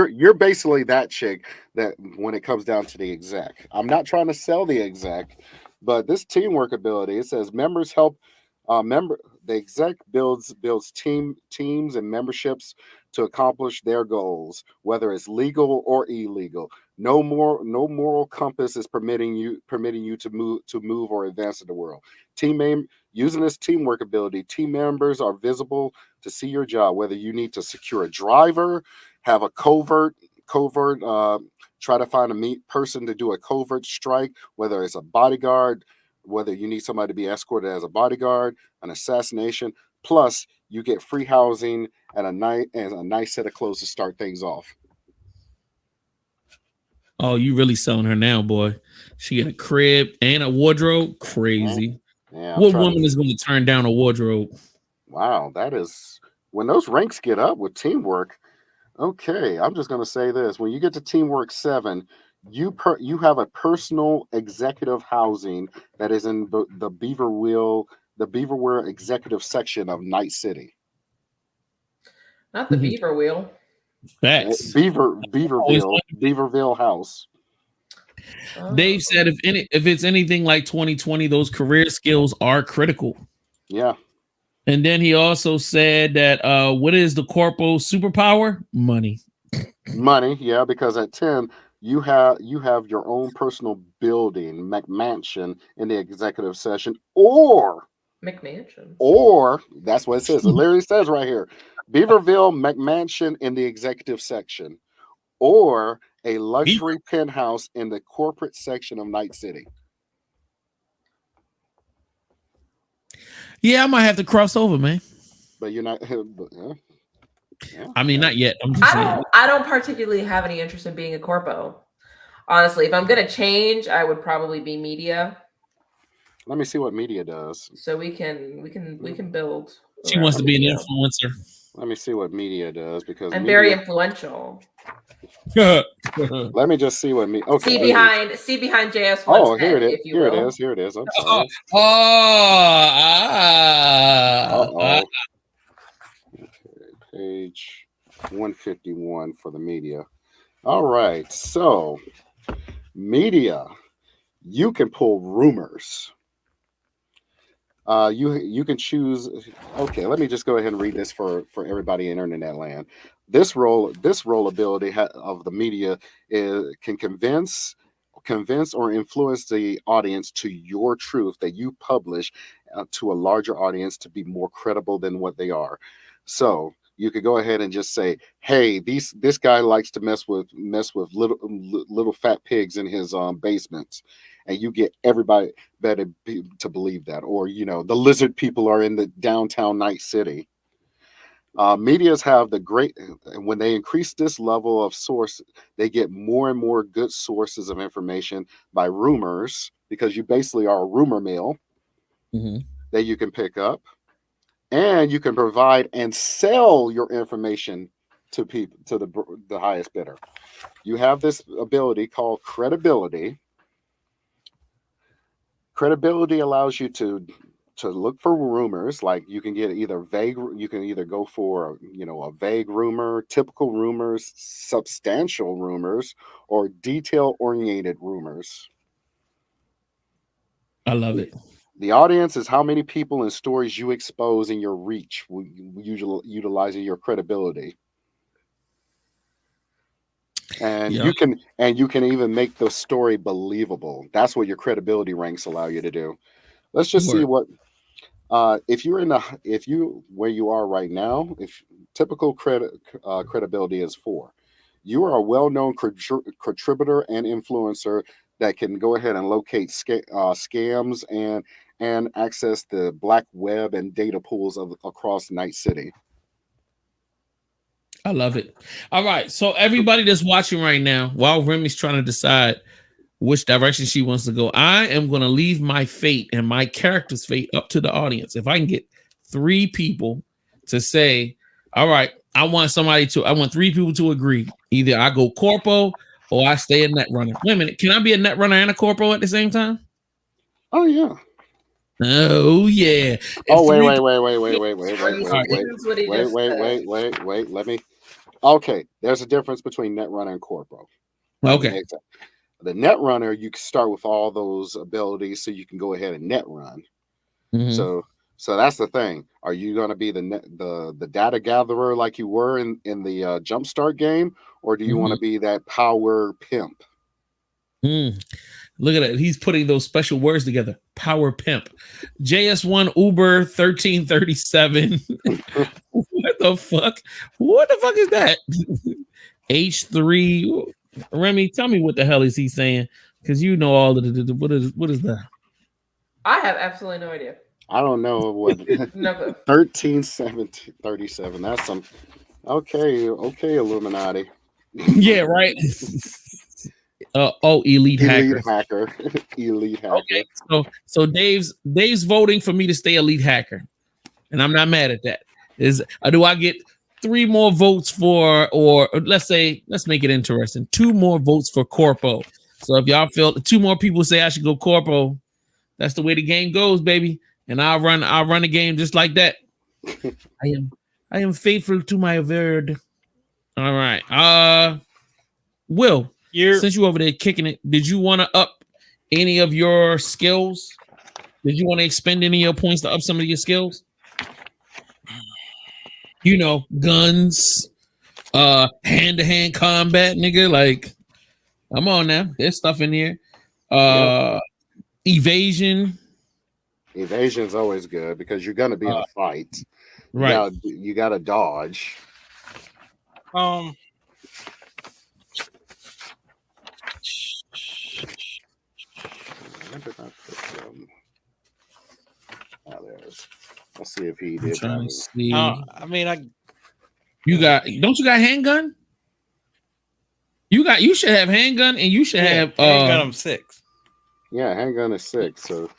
you're basically that chick that when it comes down to the exec. I'm not trying to sell the exec, but this teamwork ability, it says members help the exec builds teams and memberships to accomplish their goals, whether it's legal or illegal. No moral compass is permitting you to move or advance in the world. Using this teamwork ability, team members are visible to see your job, whether you need to secure a driver, have a covert try to find a person to do a covert strike, whether it's a bodyguard, whether you need somebody to be escorted as a bodyguard, an assassination. Plus, you get free housing and a nice set of clothes to start things off. Oh, you really selling her now, boy. She got a crib and a wardrobe. Crazy. Yeah, what woman is going to turn down a wardrobe? Wow, that is when those ranks get up with teamwork. Okay, I'm just going to say this. When you get to Teamwork 7, you have a personal executive housing that is in the Beaverware executive section of Night City. Not the Beaver Wheel. Facts. Beaverville House. Dave said if it's anything like 2020, those career skills are critical. Yeah. And then he also said that what is the corporal superpower? Money. Money, yeah, because at 10, you have your own personal building, McMansion, in the executive session, or McMansion. Or that's what it says. It literally says right here. Beaverville McMansion in the executive section, or a luxury penthouse in the corporate section of Night City. Yeah, I might have to cross over, man. But you're not. I mean, not yet. I'm just saying. I don't particularly have any interest in being a corpo. Honestly, if I'm gonna change, I would probably be media. Let me see what media does. So we can build. She wants to be an influencer. Let me see what media does because I'm very influential. Let me just see what me. Okay. See behind JS. Oh, here it is. Here it is. I'm sorry. Okay, page 151 for the media. All right. So, media, you can pull rumors. You can choose. Okay, let me just go ahead and read this for everybody in internet land. This role ability of the media can convince or influence the audience to your truth that you publish to a larger audience to be more credible than what they are. So you could go ahead and just say, "Hey, this guy likes to mess with little fat pigs in his basement," and you get everybody to believe that. Or the lizard people are in the downtown Night City. Medias have the great when they increase this level of source, they get more and more good sources of information by rumors, because you basically are a rumor mill that you can pick up, and you can provide and sell your information to people, to the highest bidder. You have this ability called credibility. Credibility allows you to look for rumors. Like you can either go for a vague rumor, typical rumors, substantial rumors, or detail oriented rumors. I love it. The audience is how many people and stories you expose in your reach, utilizing your credibility. And you can even make the story believable. That's what your credibility ranks allow you to do. Let's just see what if you where you are right now. If typical credibility is 4, you are a well-known contributor and influencer that can go ahead and locate scams and access the black web and data pools across Night City. I love it. All right, so everybody that's watching right now, while Remy's trying to decide which direction she wants to go, I am going to leave my fate and my character's fate up to the audience. If I can get 3 people to say, all right, I want 3 people to agree. Either I go corpo or I stay a net runner. Wait a minute. Can I be a net runner and a corpo at the same time? Oh, yeah. Oh, yeah. Oh, wait. Let me. Okay, there's a difference between net runner and corpo. Okay. The net runner, you can start with all those abilities, so you can go ahead and net run. So that's the thing. Are you going to be the data gatherer like you were in the Jumpstart game, or do you want to be that power pimp? Look at that. He's putting those special words together. Power pimp. JS1 Uber 1337. What the fuck? What the fuck is that? H3. Remy, tell me what the hell is he saying? Because you know all of the what is that? I have absolutely no idea. I don't know what. No clue. 1337. That's some. Okay, Illuminati. Yeah, right. Elite hacker. Elite hacker. Okay, so Dave's voting for me to stay elite hacker, and I'm not mad at that. Do I get 3 more votes for, or let's make it interesting, 2 more votes for corpo? So if y'all feel 2 more people say I should go corpo, that's the way the game goes, baby. And I'll run the game just like that. I am faithful to my word. All right. Will. Since you over there kicking it, did you want to up any of your skills? Did you want to expend any of your points to up some of your skills? Guns, hand-to-hand combat, nigga. Like, come on now. There's stuff in here. Evasion. Evasion's always good because you're gonna be in a fight. Right. You gotta dodge. Let's see if he did. Don't you got handgun? You should have handgun, and you should have handgun. I'm 6. Yeah, handgun is 6. So.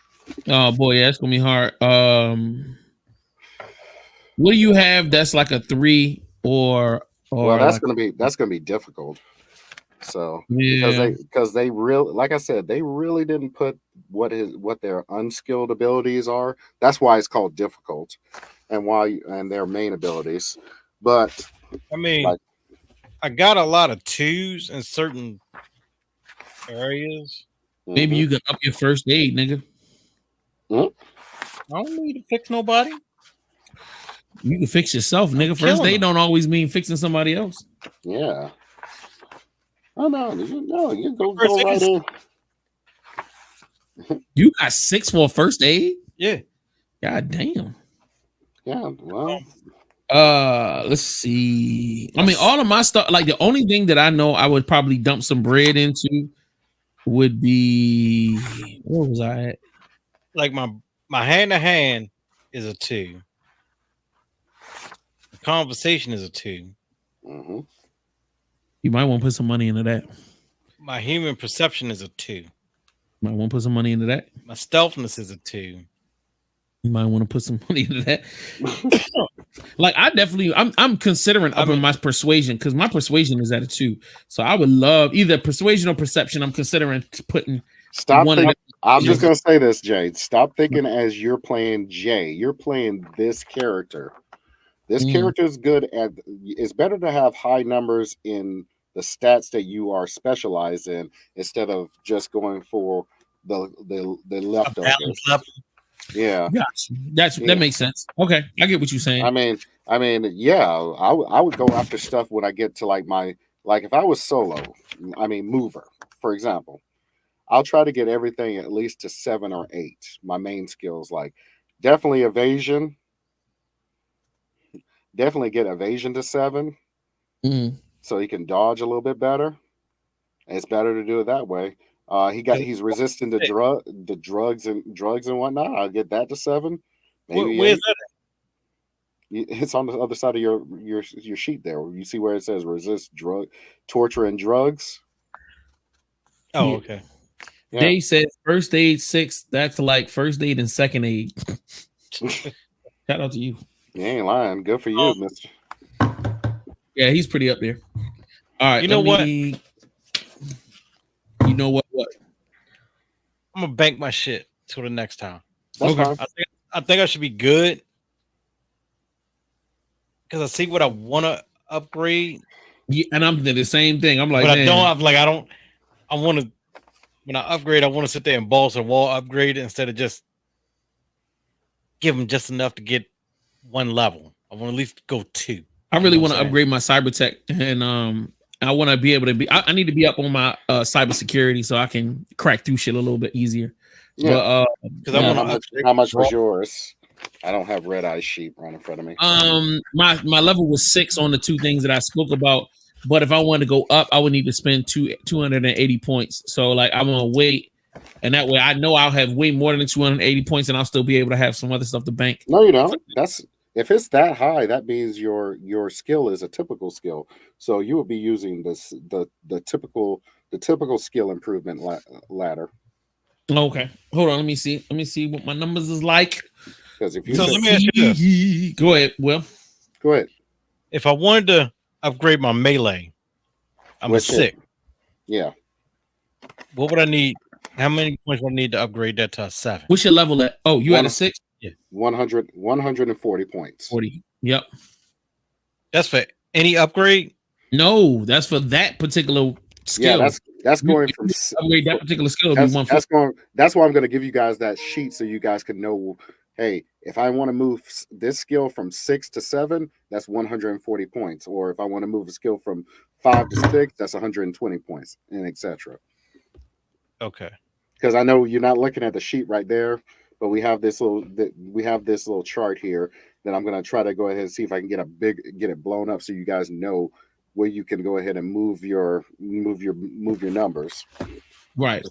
Oh boy, yeah, it's gonna be hard. What do you have? That's like a 3 or well, that's gonna be difficult. So because they really, like I said, they really didn't put what their unskilled abilities are. That's why it's called difficult, and their main abilities. But I got a lot of 2s in certain areas. Maybe you can up your first aid, nigga. I don't need to fix nobody. You can fix yourself, nigga. First aid don't always mean fixing somebody else. Yeah. Oh no, you go right in. You got 6 for first aid? Yeah. God damn. Yeah, well. Let's see. I mean, all of my stuff, like the only thing that I know I would probably dump some bread into would be where was I at? Like my hand to hand is a 2. The conversation is a 2. Mm-hmm. You might want to put some money into that. My human perception is a 2. You might want to put some money into that. My stealthness is a 2. You might want to put some money into that. Like I'm considering upping my persuasion because my persuasion is at a 2. So I would love either persuasion or perception. I'm considering putting. I'm just gonna say this, Jay. Stop thinking as you're playing Jay. You're playing this character. This character is good at. It's better to have high numbers in the stats that you are specialized in instead of just going for the leftovers. Yeah, that makes sense. Okay, I get what you're saying. I mean, yeah, I would go after stuff when I get to like if I was solo, I mean mover, for example, I'll try to get everything at least to 7 or 8. My main skills, like definitely evasion. Definitely get evasion to 7, so he can dodge a little bit better. It's better to do it that way. He's resistant to drugs and whatnot. I'll get that to 7. Maybe where's that it's on the other side of your sheet there. You see where it says resist torture and drugs. Oh, okay. Yeah. Dave said first aid 6. That's like first aid and second aid. Shout out to you. You ain't lying. Good for you, Mister. Yeah, he's pretty up there. All right. You know what? What? I'm gonna bank my shit till the next time. That's fine. I think I should be good because I see what I want to upgrade. Yeah, and I'm the same thing. I'm like, but I don't. I want to. When I upgrade, I want to sit there and balls and wall upgrade instead of just give them just enough to get 1 level. I want to at least go 2. I really want to upgrade my cyber tech, and I want to be able to be. I need to be up on my cyber security so I can crack through shit a little bit easier. Yeah. But how much was yours? I don't have red eye sheet right in front of me. My level was 6 on the 2 things that I spoke about. But if I wanted to go up, I would need to spend 280 points. So like I'm gonna wait, and that way I know I'll have way more than 280 points, and I'll still be able to have some other stuff to bank. No, you don't. If it's that high, that means your skill is a typical skill. So you will be using the typical skill improvement ladder. Okay, hold on. Let me see what my numbers is like. Because if you let me ask you this. Go ahead, Will. Go ahead. If I wanted to upgrade my melee, I'm a 6. Yeah. What would I need? How many points would I need to upgrade that to a 7? What's your level at? Oh, you had a 6? Yeah. 140 points. 40. Yep. That's for any upgrade? No, that's for that particular skill. Yeah, that's going from upgrade that particular skill. That's why I'm going to give you guys that sheet so you guys can know. Hey, if I want to move this skill from 6 to 7, that's 140 points. Or if I want to move a skill from 5 to 6, that's 120 points, and etc. Okay. Because I know you're not looking at the sheet right there, but we have this little chart here that I'm going to try to go ahead and see if I can get it blown up so you guys know where you can go ahead and move your numbers. Right.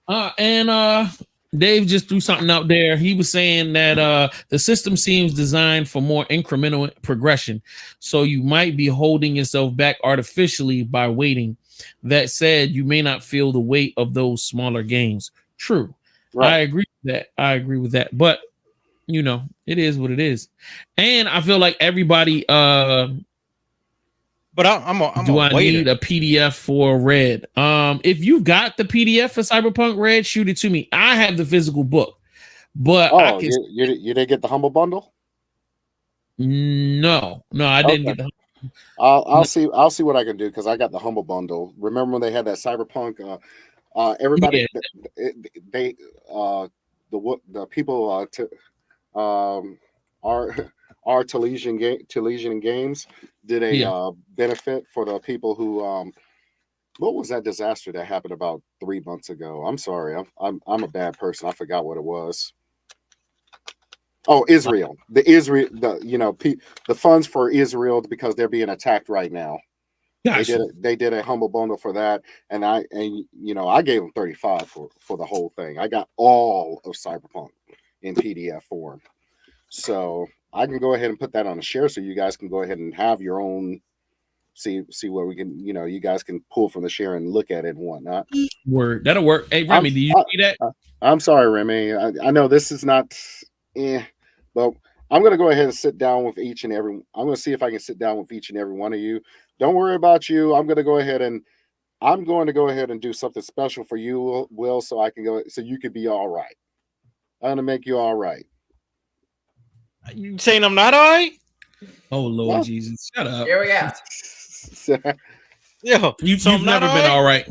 And Dave just threw something out there. He was saying that the system seems designed for more incremental progression. So you might be holding yourself back artificially by waiting. That said, you may not feel the weight of those smaller gains. True. Right. I agree with that. But, it is what it is. And I feel like everybody... But I need a PDF for Red? If you got the PDF for Cyberpunk Red, shoot it to me. I have the physical book, but you didn't get the Humble Bundle? No, I didn't get the. I'll see what I can do because I got the Humble Bundle. Remember when they had that Cyberpunk? Everybody, the people our Talesian Games did a benefit for the people who what was that disaster that happened about 3 months ago? I'm sorry, I'm a bad person. I forgot what it was. Oh, Israel. The funds for Israel because they're being attacked right now. Gotcha. They did a humble bundle for that, and I gave them 35 for the whole thing. I got all of Cyberpunk in PDF form, so I can go ahead and put that on a share, so you guys can go ahead and have your own. See where we can, you guys can pull from the share and look at it and whatnot. Word. That'll work. Hey, Remy, do you see that? I'm sorry, Remy. I know this is not, but I'm going to go ahead and sit down with each and every. I'm going to see if I can sit down with each and every one of you. Don't worry about you. I'm going to go ahead and do something special for you, Will, so I can go, so you could be all right. I'm going to make you all right. You saying I'm not all right? Oh Lord Well, Jesus, shut up. Here we go. Yo, You've never been all right.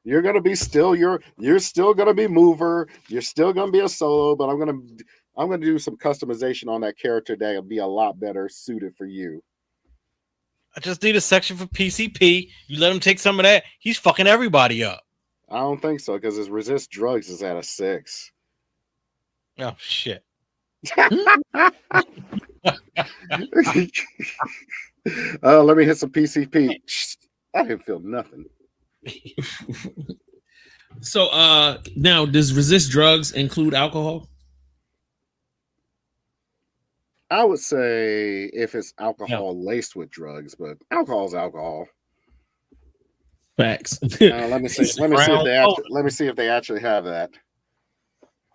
You're gonna be still. You're still gonna be mover. You're still gonna be a solo. But I'm gonna do some customization on that character that'll be a lot better suited for you. I just need a section for PCP. You let him take some of that. He's fucking everybody up. I don't think so because his resist drugs is at a 6. Oh shit. Let me hit some PCP. I didn't feel nothing. So now does resist drugs include alcohol? I would say if it's alcohol laced with drugs, but alcohol is alcohol. Facts. Let me see if they actually have that.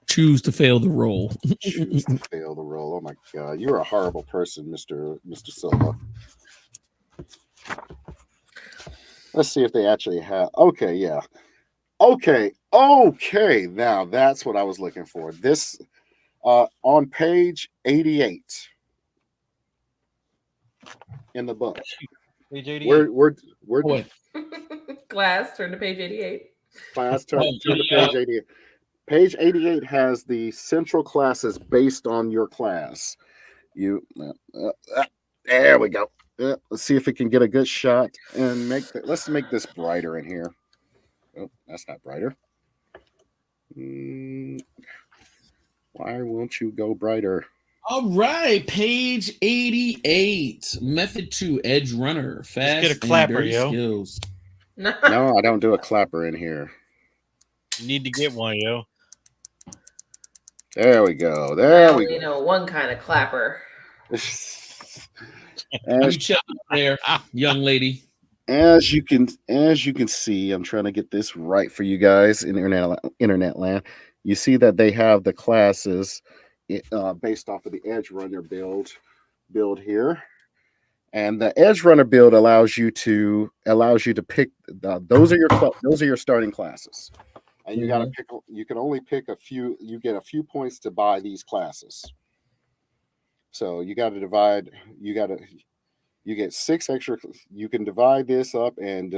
Choose to fail the roll. Choose to fail the roll. Oh my god, you're a horrible person, Mr. Silva. Let's see if they actually have. Okay, yeah. Okay. Now that's what I was looking for. This on page 88 in the book. Page 88. We're Class, turn to page 88. class turn to page 88. Page 88 has the central classes based on your class. There we go. Let's see if we can get a good shot and let's make this brighter in here. Oh, that's not brighter. Why won't you go brighter? All right, page 88. Method 2, Edge Runner. Fast get a clapper, and dirty skills. No, I don't do a clapper in here. You need to get one, yo. There we go. You know, one kind of clapper. You check there, young lady. As you can see, I'm trying to get this right for you guys in internet land. You see that they have the classes based off of the Edge Runner build here, and the Edge Runner build allows you to pick those are your starting classes, and you gotta pick. You can only pick a few. You get a few points to buy these classes. So you got to divide. You get 6 extra. You can divide this up and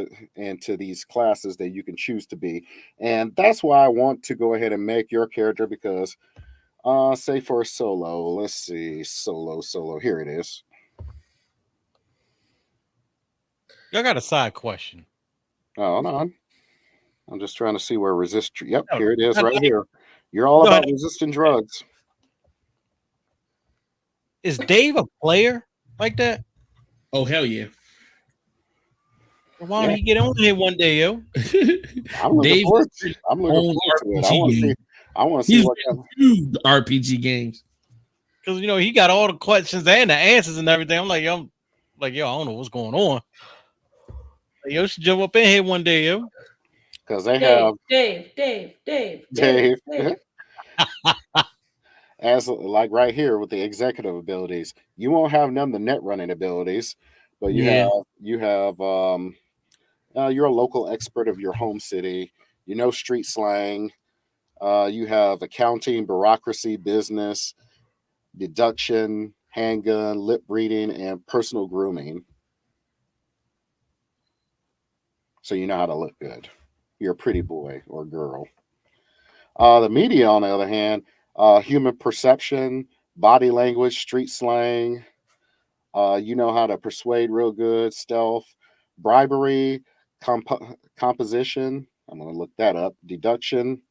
to these classes that you can choose to be, and that's why I want to go ahead and make your character because, say for a solo, let's see, solo. Here it is. I got a side question. Oh, hold on. I'm just trying to see where resist. Yep, here it is, right here. You're all about resisting drugs. Is Dave a player like that? Oh hell yeah! Why don't he get on here one day, yo? I'm looking forward to it. I want to see what kind of RPG games. Because he got all the questions and the answers and everything. I'm like, yo, I don't know what's going on. Like, yo, should jump up in here one day, yo. Because they have Dave. As like right here with the executive abilities, you won't have none of the net running abilities, but you're a local expert of your home city. You know street slang. You have accounting, bureaucracy, business, deduction, handgun, lip reading, and personal grooming. So you know how to look good. You're a pretty boy or girl. The media, on the other hand, human perception, body language, street slang. You know how to persuade real good, stealth, bribery, composition. I'm going to look that up. Deduction,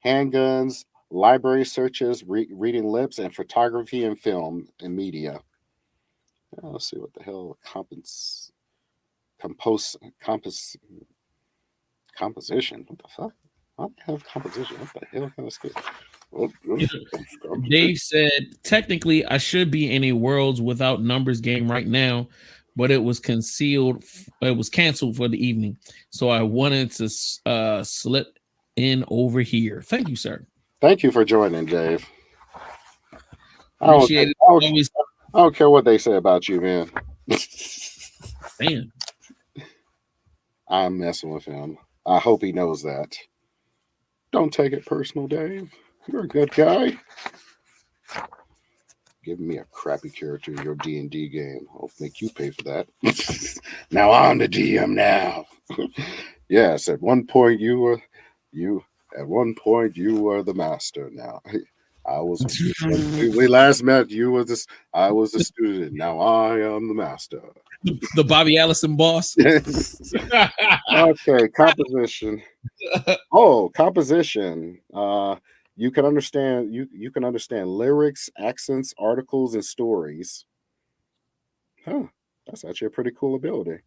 handguns, library searches, reading lips, and photography and film and media. Let's see what the hell composition. What the fuck? What the hell composition? What the hell kind of skill? Dave said, technically, I should be in a Worlds Without Numbers game right now, but it was concealed. It was canceled for the evening, so I wanted to slip in over here. Thank you, sir. Thank you for joining, Dave. Appreciate it. Always. I don't care what they say about you, man. Man, I'm messing with him. I hope he knows that. Don't take it personal, Dave. You're a good guy. Giving me a crappy character in your D&D game. I'll make you pay for that. Now I'm the DM now. Yes, at one point you were the master. Now I was when we last met, I was the student. Now I am the master. the Bobby Allison boss. Okay, composition. Oh, composition. You can understand lyrics, accents, articles, and stories. Huh. That's actually a pretty cool ability.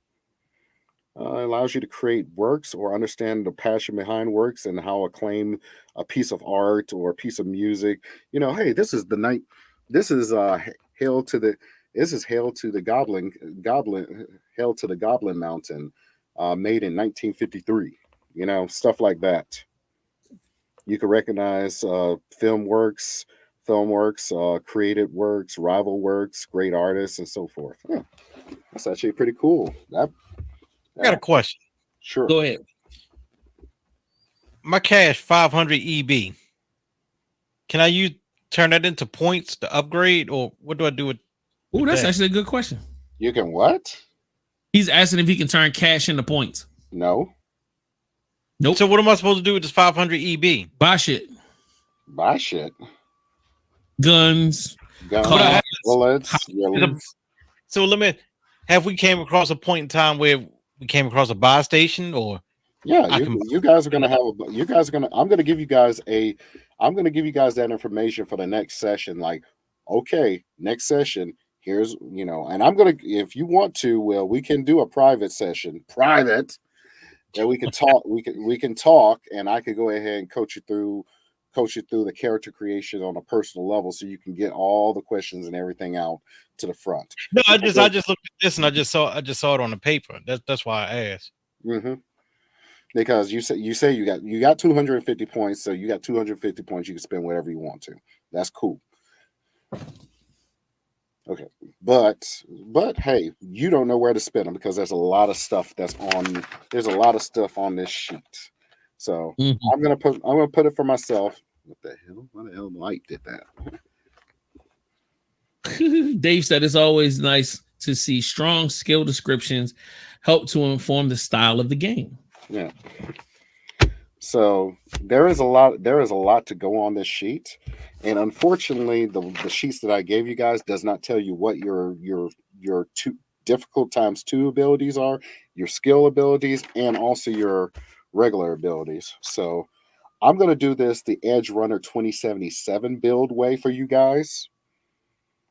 It allows you to create works or understand the passion behind works and how acclaim a piece of art or a piece of music. Hey, this is hail to the hail to the Goblin Mountain, made in 1953. Stuff like that. You can recognize film works, created works, rival works, great artists, and so forth. Huh. That's actually pretty cool. I got a question. Sure. Go ahead. My cash 500 EB. Can I turn that into points to upgrade, or what do I do with? Oh, that's actually a good question. You can what? He's asking if he can turn cash into points. No. Nope. So what am I supposed to do with this 500 EB? Buy shit. Buy shit. Guns. Bullets. So have we came across a point in time where we came across a buy station, or? Yeah, you guys are gonna have I'm gonna give you guys that information for the next session. Like, okay, next session, here's and I'm gonna, if you want to, well, we can do a private session. And we can talk, we can talk, and I could go ahead and coach you through the character creation on a personal level, so you can get all the questions and everything out to the front. No, I just looked at this and I just saw it on the paper. That's why I asked. Mm-hmm. Because you say you got 250 points, so you got 250 points. You can spend whatever you want to. That's cool. Okay, but hey, you don't know where to spend them because there's a lot of stuff on this sheet. So I'm gonna put it for myself. What the hell? Why the hell Mike did that? Dave said it's always nice to see strong skill descriptions help to inform the style of the game. Yeah. So there is a lot to go on this sheet, and unfortunately, the sheets that I gave you guys does not tell you what your two difficult times 2 abilities are, your skill abilities, and also your regular abilities. So I'm going to do this the Edge Runner 2077 build way for you guys,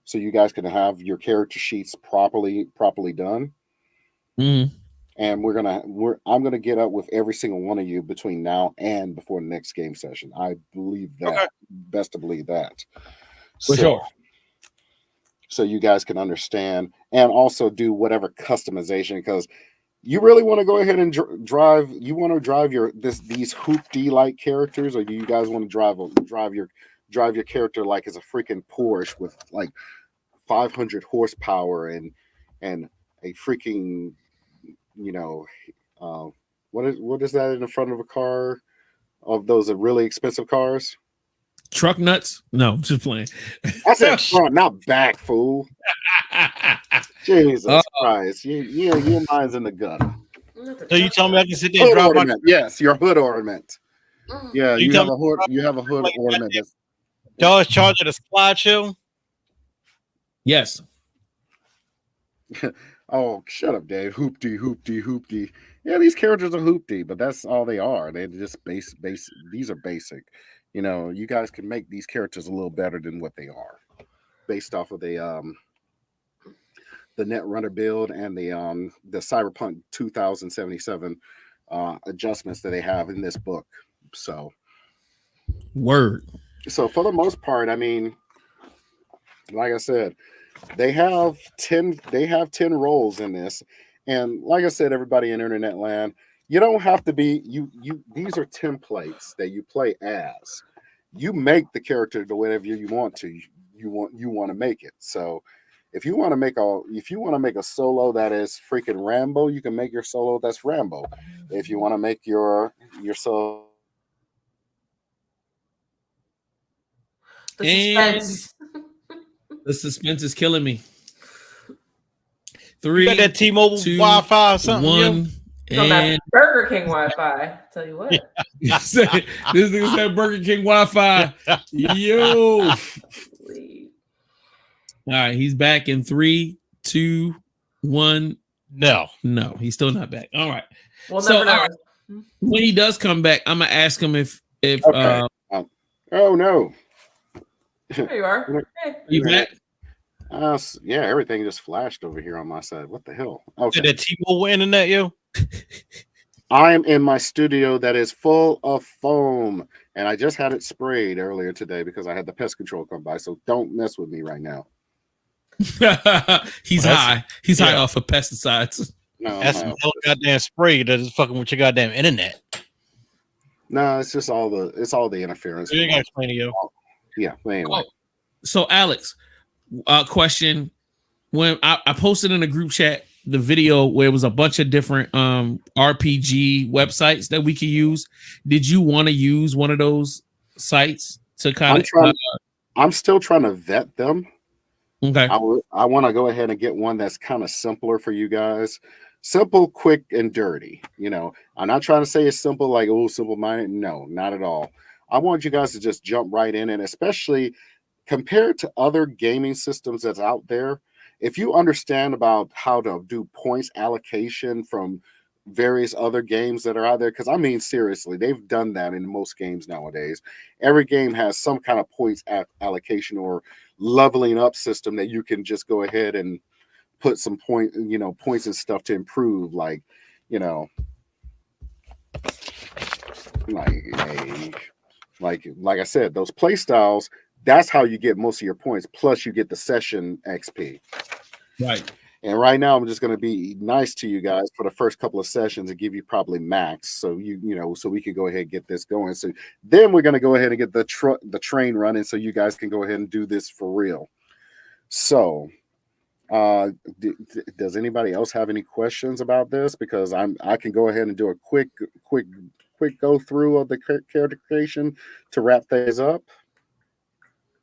so you guys can have your character sheets properly done. Mm-hmm. And I'm gonna get up with every single one of you between now and before the next game session. I believe that. Okay. Best to believe that. For sure. So you guys can understand and also do whatever customization, because you really want to go ahead and drive. You want to drive these hoopty like characters, or do you guys want to drive your character like it's a freaking Porsche with like 500 horsepower and a freaking what is that in the front of a car, of those really expensive cars? Truck nuts? No, I'm just playing. I said front, not back, fool. Jesus Christ. Your mind's in the gutter. So you tell me I can sit there and drop ornament. Yes, your hood ornament. Yeah, you have a hood ornament. Y'all is charging a slideshow? Yes. Oh, shut up, Dave. Hoopty. Yeah, these characters are hoopty, but that's all they are. They're just base. These are basic. You know, you guys can make these characters a little better than what they are, based off of the Netrunner build and the Cyberpunk 2077 adjustments that they have in this book. So Word. so for the most part, I mean, like I said, they have 10 roles in this. And like I said, everybody in internet land, you don't have to be you these are templates that you play as. You make the character to whatever you want to. You want to make it. So if you want to make a solo that is freaking Rambo, you can make your solo that's Rambo. If you want to make your solo The And suspense. the suspense is killing me. You 3, got that T-Mobile 2, Wi-Fi or something? Yo? 1, Talking about and Burger King Wi-Fi. Tell you what. this nigga said Burger King Wi-Fi. Yo. Please. All right, he's back in 3, 2, 1. No. No, he's still not back. All right. We'll So, never know. When he does come back, I'm gonna ask him if Okay. Oh no. There you are. Hey. you back. Yeah, everything just flashed over here on my side. What the hell? Got Okay. that T-Mobile internet, yo? I am in my studio that is full of foam, and I just had it sprayed earlier today because I had the pest control come by. So don't mess with me right now. He's Well, high. He's high yeah. off of pesticides. No, That's some hell goddamn spray that is fucking with your goddamn internet. no, it's just all the interference. You ain't gotta explain to you. Yeah. But anyway, So, Alex, question: when I posted in the group chat the video where it was a bunch of different RPG websites that we could use, did you want to use one of those sites to kind of? I'm still trying to vet them. Okay. I want to go ahead and get one that's kind of simpler for you guys. Simple, quick, and dirty. You know, I'm not trying to say it's simple like, oh, simple minded. No, not at all. I want you guys to just jump right in, and especially compared to other gaming systems that's out there, if you understand about how to do points allocation from various other games that are out there, because I mean, seriously, they've done that in most games nowadays. Every game has some kind of points allocation or leveling up system that you can just go ahead and put some points and stuff to improve, like, like I said, those play styles, that's how you get most of your points, plus you get the session XP. Right. And right now I'm just going to be nice to you guys for the first couple of sessions and give you probably max, so so we can go ahead and get this going. So then we're going to go ahead and get the train running, so you guys can go ahead and do this for real. So does anybody else have any questions about this? Because I can go ahead and do a quick go through of the character creation to wrap things up.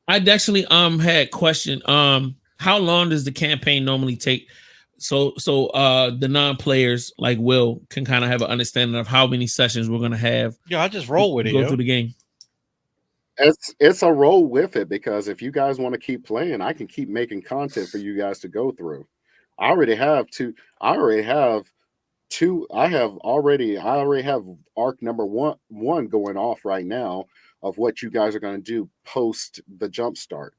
I actually had a question. How long does the campaign normally take? So the non-players like Will can kind of have an understanding of how many sessions we're gonna have. Yeah, I just roll with it. Go through the game. It's a roll with it, because if you guys want to keep playing, I can keep making content for you guys to go through. I already have arc number one going off right now of what you guys are going to do post the jump start.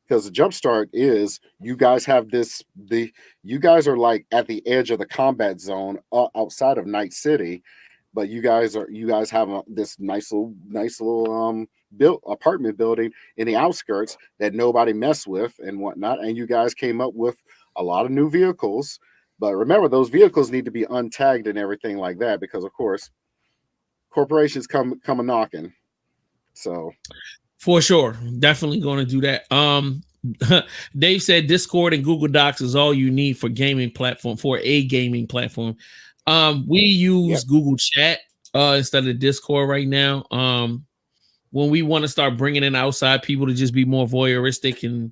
Because the jump start is you guys are like at the edge of the combat zone outside of Night City, but you guys have this nice little built apartment building in the outskirts that nobody messed with and whatnot. And you guys came up with a lot of new vehicles, but remember, those vehicles need to be untagged and everything like that, because of course corporations come a knocking. So For sure, definitely going to do that. Dave said Discord and Google Docs is all you need for a gaming platform. We use Google Chat instead of Discord right now. When we want to start bringing in outside people to just be more voyeuristic and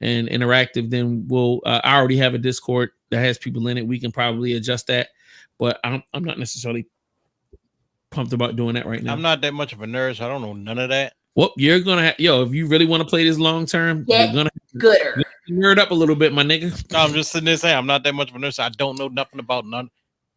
interactive, then we'll. I already have a Discord that has people in it. We can probably adjust that, but I'm not necessarily pumped about doing that right now. I'm not that much of a nerd, so I don't know none of that. Well, you're gonna have, if you really want to play this long term, you're gonna gooder. Nerd up a little bit, my nigga. No, I'm just sitting there saying I'm not that much of a nerd, so I don't know nothing about none.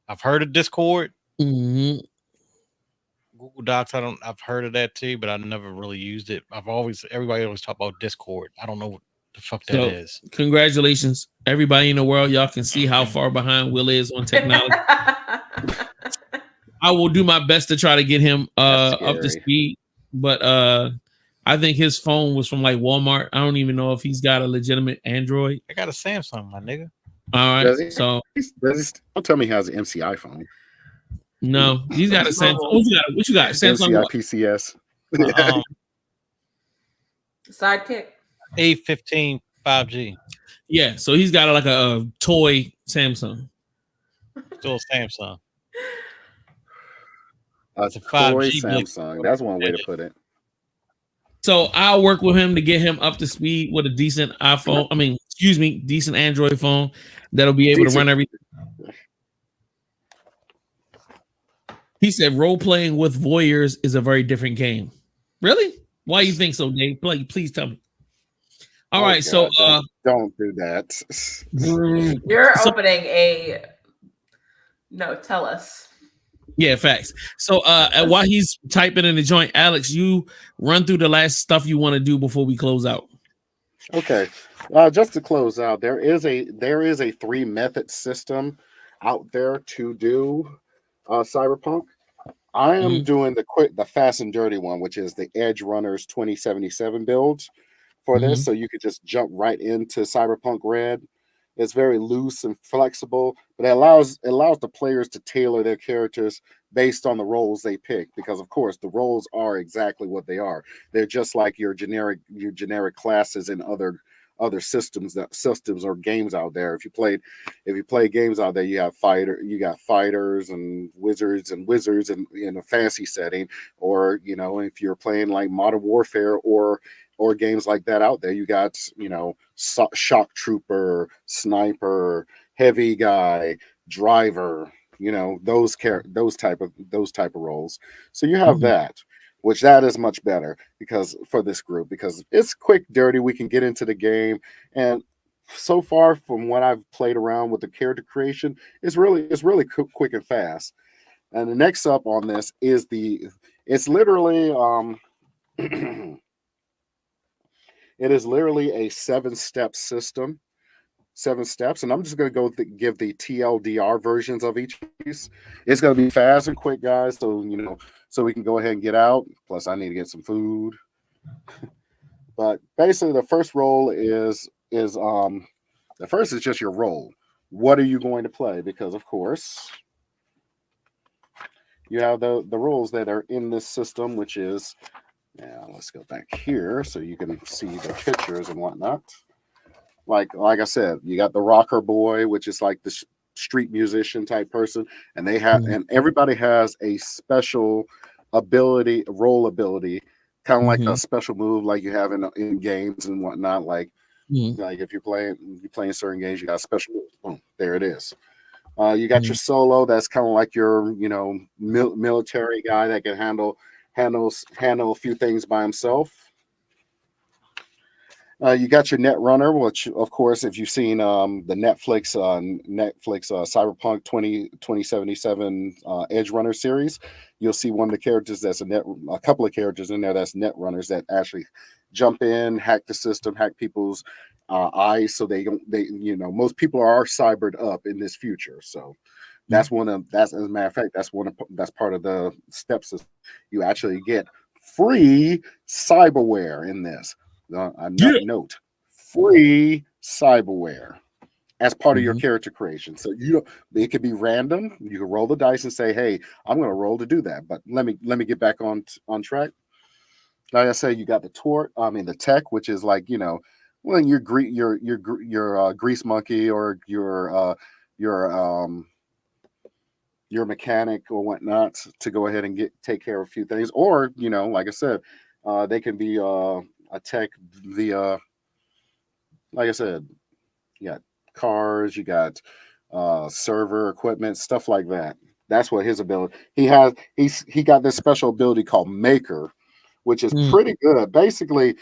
I've heard of Discord. Mm-hmm. Google Docs. I've heard of that too, but I never really used it. Everybody always talk about Discord. I don't know what the fuck that So, is. congratulations, everybody in the world. Y'all can see how far behind Will is on technology. I will do my best to try to get him up to speed, but I think his phone was from like Walmart. I don't even know if he's got a legitimate Android. I got a Samsung, my nigga. All right, so don't tell me he has an MCI phone. no, he's got a Samsung. What you got? Samsung MCI what? PCS. Sidekick. A15 5G. Yeah, so he's got like a toy Samsung. Still Samsung. It's a toy Samsung. That's one way to put it. So I'll work with him to get him up to speed with a decent iPhone. I mean, excuse me, decent Android phone that'll be able to run everything. He said role playing with voyeurs is a very different game. Really? Why you think so, Dave? Please tell me. All right, God, so don't do that. You're opening a no. Tell us. Yeah, facts. So while he's typing in the joint, Alex, you run through the last stuff you want to do before we close out. Okay, just to close out, there is a 3-method system out there to do Cyberpunk. I am doing the fast and dirty one, which is the Edge Runners 2077 build for this, so you could just jump right into Cyberpunk Red. It's very loose and flexible, but it allows the players to tailor their characters based on the roles they pick. Because of course, the roles are exactly what they are. They're just like your generic classes in other systems or games out there. If you play games out there, you got fighters and wizards in a fantasy setting, or if you're playing like Modern Warfare or games like that out there, you got shock trooper, sniper, heavy guy, driver, those type of roles. So you have that, which that is much better because for this group, because it's quick, dirty. We can get into the game, and so far from what I've played around with the character creation, it's really quick and fast. And the next up on this is it's literally it is literally a 7-step system. 7 steps, and I'm just going to give the TLDR versions of each piece. It's going to be fast and quick, guys, so we can go ahead and get out. Plus, I need to get some food. But basically, the first role is just your role. What are you going to play? Because of course, you have the roles that are in this system, which is let's go back here so you can see the pictures and whatnot. Like I said, you got the rocker boy, which is like the street musician type person, and they have and everybody has a special role ability, kind of like a special move like you have in games and whatnot. Like if you're playing certain games, you got a special move. Boom, there it is. You got your solo, that's kind of like your military guy that can handle a few things by himself. You got your net runner, which of course, if you've seen the Netflix Cyberpunk 2077 Edge Runner series, you'll see one of the characters a couple of characters in there that's net runners that actually jump in, hack the system, hack people's eyes, so most people are cybered up in this future. So that's as a matter of fact, that's part of the steps. You actually get free cyberware in this. Note, free cyberware as part of your character creation. So it could be random. You can roll the dice and say, "Hey, I'm going to roll to do that." But let me get back on track. Like I say, you got the tech, which is like when your grease monkey or your mechanic or whatnot to go ahead and take care of a few things, or like I said, they can be a tech via, like I said, you got cars, you got server equipment, stuff like that. That's what his ability. He got this special ability called Maker, which is pretty good. Basically,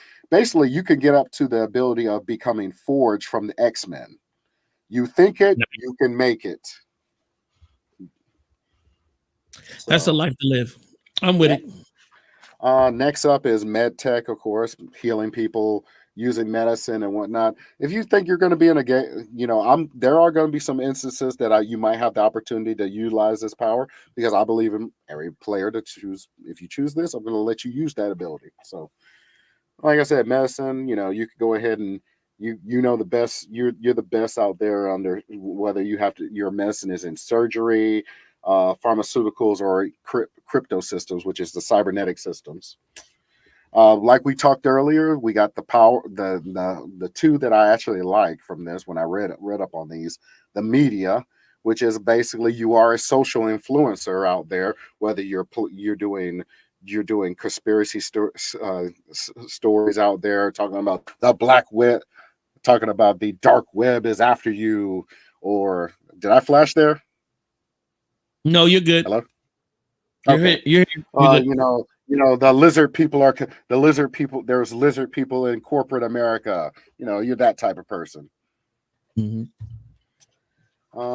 you can get up to the ability of becoming Forge from the X-Men. You think it, you can make it. That's a life to live. I'm with it. Next up is med tech, of course, healing people using medicine and whatnot. If you think you're going to be in a game, there are going to be some instances that you might have the opportunity to utilize this power because I believe in every player to choose. If you choose this, I'm going to let you use that ability. So, like I said, medicine, you could go ahead and the best. You're the best out there under whether your medicine is in surgery, pharmaceuticals, or crypto systems, which is the cybernetic systems. Like we talked earlier, we got the power, the two that I actually like from this when I read up on these, the media, which is basically you are a social influencer out there, whether you're doing conspiracy stories out there, talking about the black web, talking about the dark web is after you, or did I flash there? No, you're good. Hello. Okay. You're good. The lizard people are the lizard people. There's lizard people in corporate America. You're that type of person. Mm-hmm.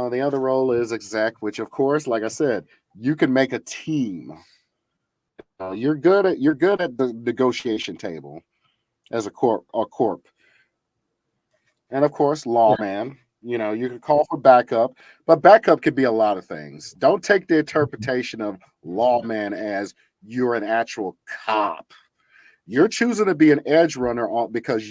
The other role is exec, which of course, like I said, you can make a team. You're good at the negotiation table as a corp, and of course, lawman. You can call for backup, but backup could be a lot of things. Don't take the interpretation of lawman as you're an actual cop. You're choosing to be an edge runner because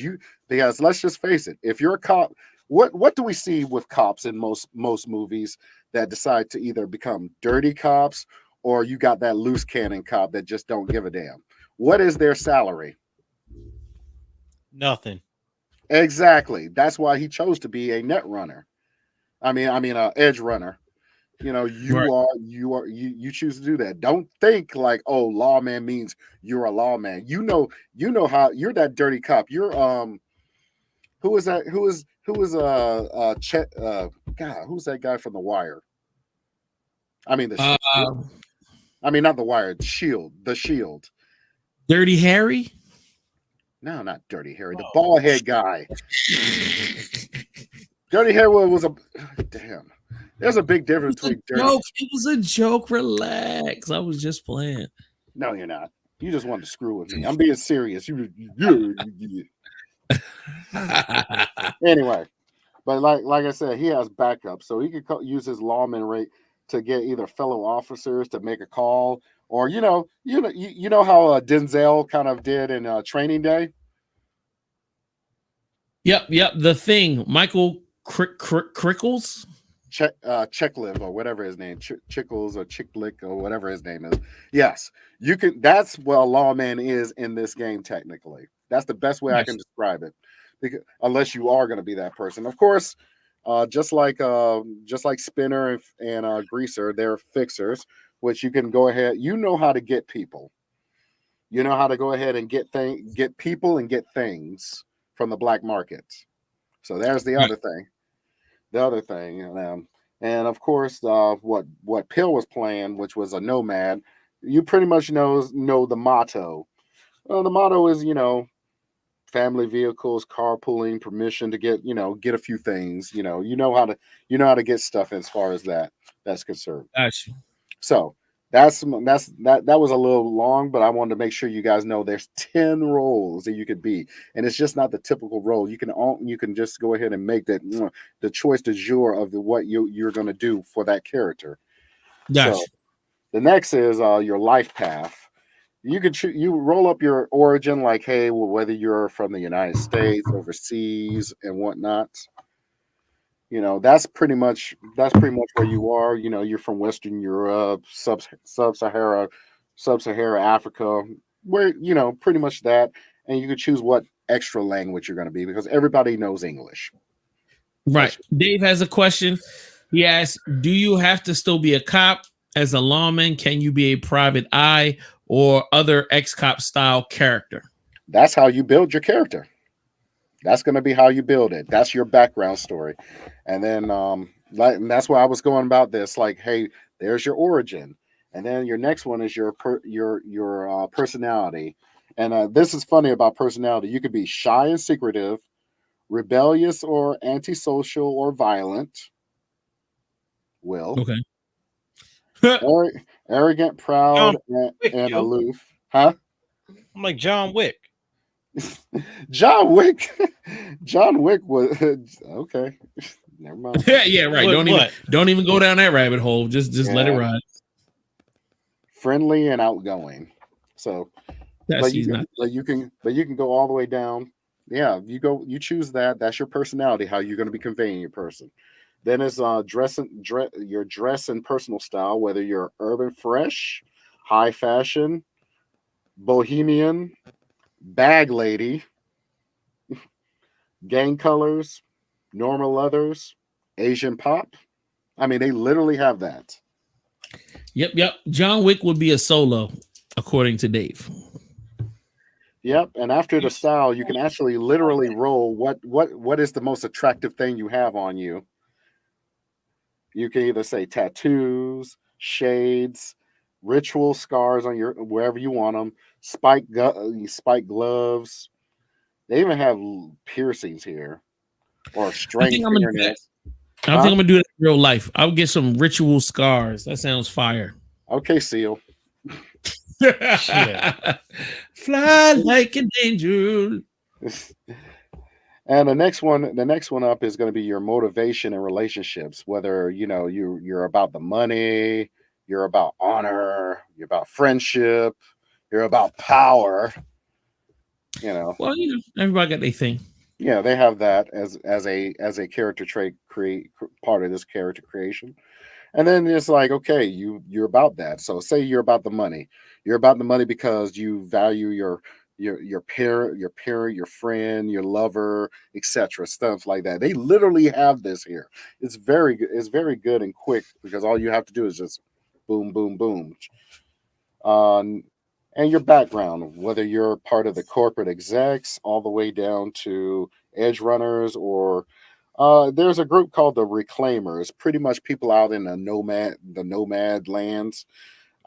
let's just face it, if you're a cop, what do we see with cops in most movies that decide to either become dirty cops or you got that loose cannon cop that just don't give a damn? What is their salary? Nothing. Exactly. That's why he chose to be a net runner. I mean, edge runner. You choose to do that. Don't think like, oh, lawman means you're a lawman. You know how you're that dirty cop. You're who is that? Who is Chet? God, who's that guy from The Wire? I mean not The Wire. The Shield. Dirty Harry. No, not Dirty Harry. The bald head guy. Dirty Harry was a damn. There's a big difference between dirty. It was a joke. Relax. I was just playing. No, you're not. You just wanted to screw with me. I'm being serious. Anyway, but like I said, he has backup, so he could use his lawman rate to get either fellow officers to make a call, or you know how Denzel kind of did in Training Day. Yep. The Thing. Michael Crickles. Checkliv or whatever his name, Chickles or Chicklick or whatever his name is. Yes, you can. That's what a lawman is in this game. Technically, that's the best way I can describe it. Because unless you are going to be that person, of course, just like Spinner and Greaser, they're fixers, which you can go ahead. You know how to get people. You know how to go ahead and get people and get things from the black market. So there's the other thing. And of course, what Pill was playing, which was a nomad, you pretty much know the motto. The motto is, family vehicles, carpooling, permission to get a few things. You know how to get stuff as far as that's concerned. Gotcha. So that was a little long, but I wanted to make sure you guys know there's 10 roles that you could be, and it's just not the typical role. You can just go ahead and make that the choice de jour of what you're going to do for that character. Gotcha. So the next is your life path. You can you roll up your origin, like, hey, well, whether you're from the United States, overseas, and whatnot. That's pretty much where you are. You're from Western Europe, sub-Sahara Africa, where pretty much that, and you can choose what extra language you're going to be because everybody knows English. Right. Dave has a question. He asks, do you have to still be a cop as a lawman? Can you be a private eye or other ex-cop style character? That's how you build your character. That's going to be how you build it. That's your background story. And then and that's why I was going about this. Like, hey, there's your origin. And then your next one is your personality. And this is funny about personality. You could be shy and secretive, rebellious or antisocial or violent. Will. Okay. Arrogant, proud, John Wick, and yo. aloof. Huh? I'm like John Wick. John Wick. John Wick was okay. Never mind. Yeah, right. What? Don't even go down that rabbit hole. Just let it Yeah. ride. Friendly and outgoing. So, That's he's not. you can go all the way down. Yeah, you choose that. That's your personality. How you're going to be conveying your person. Then it's your dress and personal style. Whether you're urban, fresh, high fashion, bohemian, bag lady, gang colors, normal leathers, Asian pop. I mean, they literally have that. Yep. John Wick would be a solo, according to Dave. Yep. And after the style, you can actually literally roll what is the most attractive thing you have on you. You can either say tattoos, shades, ritual scars on your wherever you want them, spike gloves. They even have piercings here, or I string think I'm gonna do that. fingernails. I think I'm gonna do that in real life. I'll get some ritual scars. That sounds fire. Okay, Seal. Fly like an angel. And the next one up is going to be your motivation and relationships. Whether you're about the money, you're about honor, you're about friendship, you're about power. Well, everybody got their thing. Yeah, they have that as a character trait part of this character creation. And then it's like, okay, you're about that. So say you're about the money. You're about the money because you value your parent, your friend, your lover, etc. Stuff like that. They literally have this here. It's very good. It's very good and quick because all you have to do is just boom, boom, boom. And your background, whether you're part of the corporate execs, all the way down to edge runners, or there's a group called the Reclaimers. Pretty much people out in the nomad lands,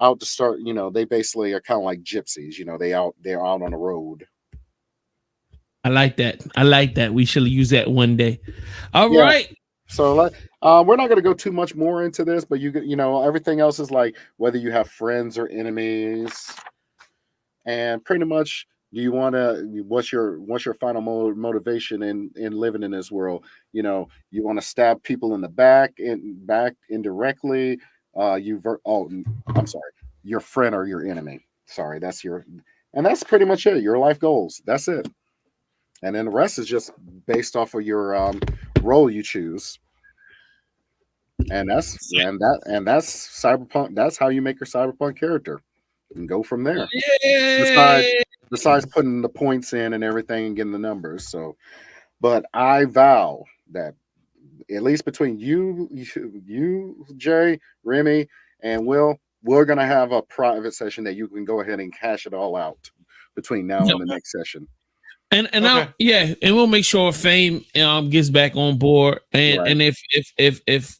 out to start. They basically are kind of like gypsies. They're out on the road. I like that. We should use that one day. All Yeah. right. So we're not going to go too much more into this, but everything else is like whether you have friends or enemies, and pretty much what's your final motivation in living in this world. You want to stab people in the back indirectly. I'm sorry, your friend or your enemy. Sorry, and that's pretty much it. Your life goals. That's it. And then the rest is just based off of your role you choose. And that's Cyberpunk. That's how you make your Cyberpunk character and go from there. Besides putting the points in and everything and getting the numbers. So, but I vow that at least between you, Jay, Remy, and Will, we're gonna have a private session that you can go ahead and cash it all out between now and the next session. And we'll make sure Fame gets back on board, and if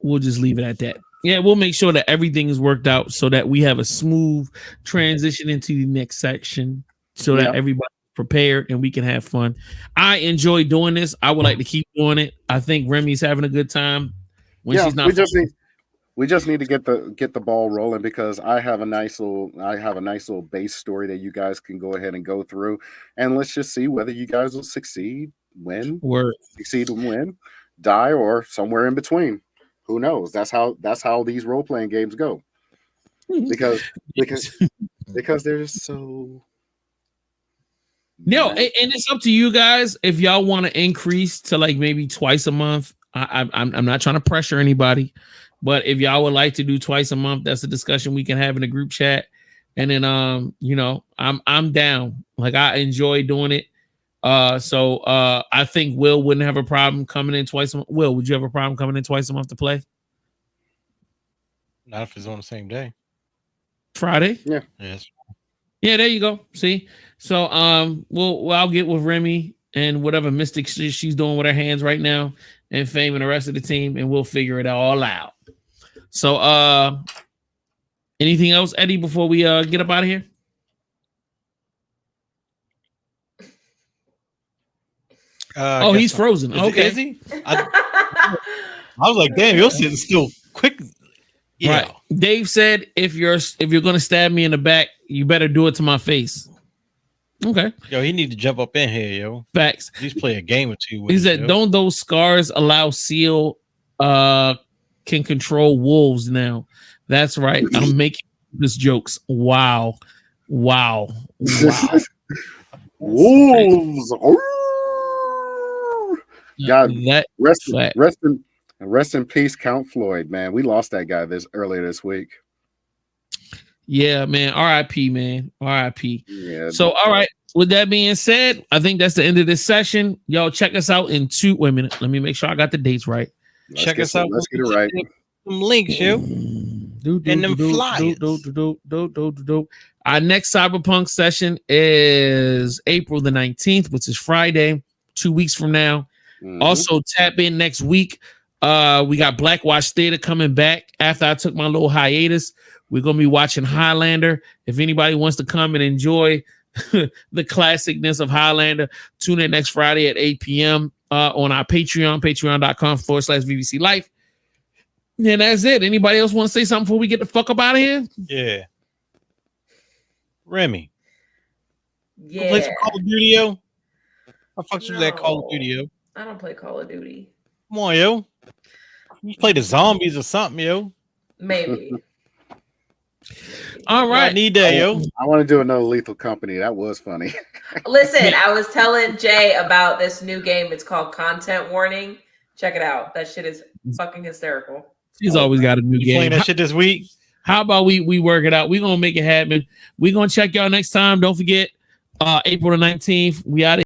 we'll just leave it at that. Yeah, we'll make sure that everything is worked out so that we have a smooth transition into the next section, so that everybody's prepared and we can have fun. I enjoy doing this. I would like to keep doing it. I think Remy's having a good time. She's not. We just need to get the ball rolling because I have a nice little base story that you guys can go ahead and go through, and let's just see whether you guys will succeed, win, die, or somewhere in between. Who knows? That's how these role playing games go. Because they're just so. No, and it's up to you guys if y'all want to increase to like maybe twice a month. I'm not trying to pressure anybody, but if y'all would like to do twice a month, that's a discussion we can have in a group chat. And then I'm down. Like I enjoy doing it. So I think Will wouldn't have a problem coming in twice a month. Will, would you have a problem coming in twice a month to play? Not if it's on the same day. Friday? Yeah. Yes. Yeah, there you go. See? So I'll get with Remy and whatever mystic she's doing with her hands right now, and Fame and the rest of the team, and we'll figure it all out. So anything else, Eddie, before we get up out of here? He's frozen. Okay. Is he? I was like, damn, you're sitting still quick. Yeah. Right. Dave said, if you're gonna stab me in the back, you better do it to my face. Okay. Yo, he need to jump up in here, yo. Facts. At least play a game or two with He us, said, yo. don't those scars allow Seal can control wolves now? That's right. I'm making this jokes. Wow. Wow. Wolves. God, That fact. rest in peace, Count Floyd. Man, we lost that guy earlier this week. Yeah, man. R.I.P. man. R.I.P. Yeah. So, all right. With that being said, I think that's the end of this session. Yo, check us out in 2 wait a minute. Let me make sure I got the dates right. Check us out. Let's get it right. Some links, yo. And them flyers. Our next Cyberpunk session is April the 19th, which is Friday, 2 weeks from now. Mhm. Also, tap in next week. We got Black Watch Theater coming back after I took my little hiatus. We're going to be watching Highlander. If anybody wants to come and enjoy the classicness of Highlander, tune in next Friday at 8 p.m. On our Patreon, patreon.com/VVC Life. And that's it. Anybody else want to say something before we get the fuck up out of here? Yeah. Remy. Yeah. Play some Call of Duty, yo. I fucks with that Call of Duty, yo. I don't play Call of Duty. Come on, yo. You play the zombies or something, yo. Maybe. All right. I need that, yo. I want to do another Lethal Company. That was funny. Listen, I was telling Jay about this new game. It's called Content Warning. Check it out. That shit is fucking hysterical. He's always got a new You game. playing that shit this week? How about we work it out? We're gonna make it happen. We're gonna check y'all next time. Don't forget, April the 19th. We out of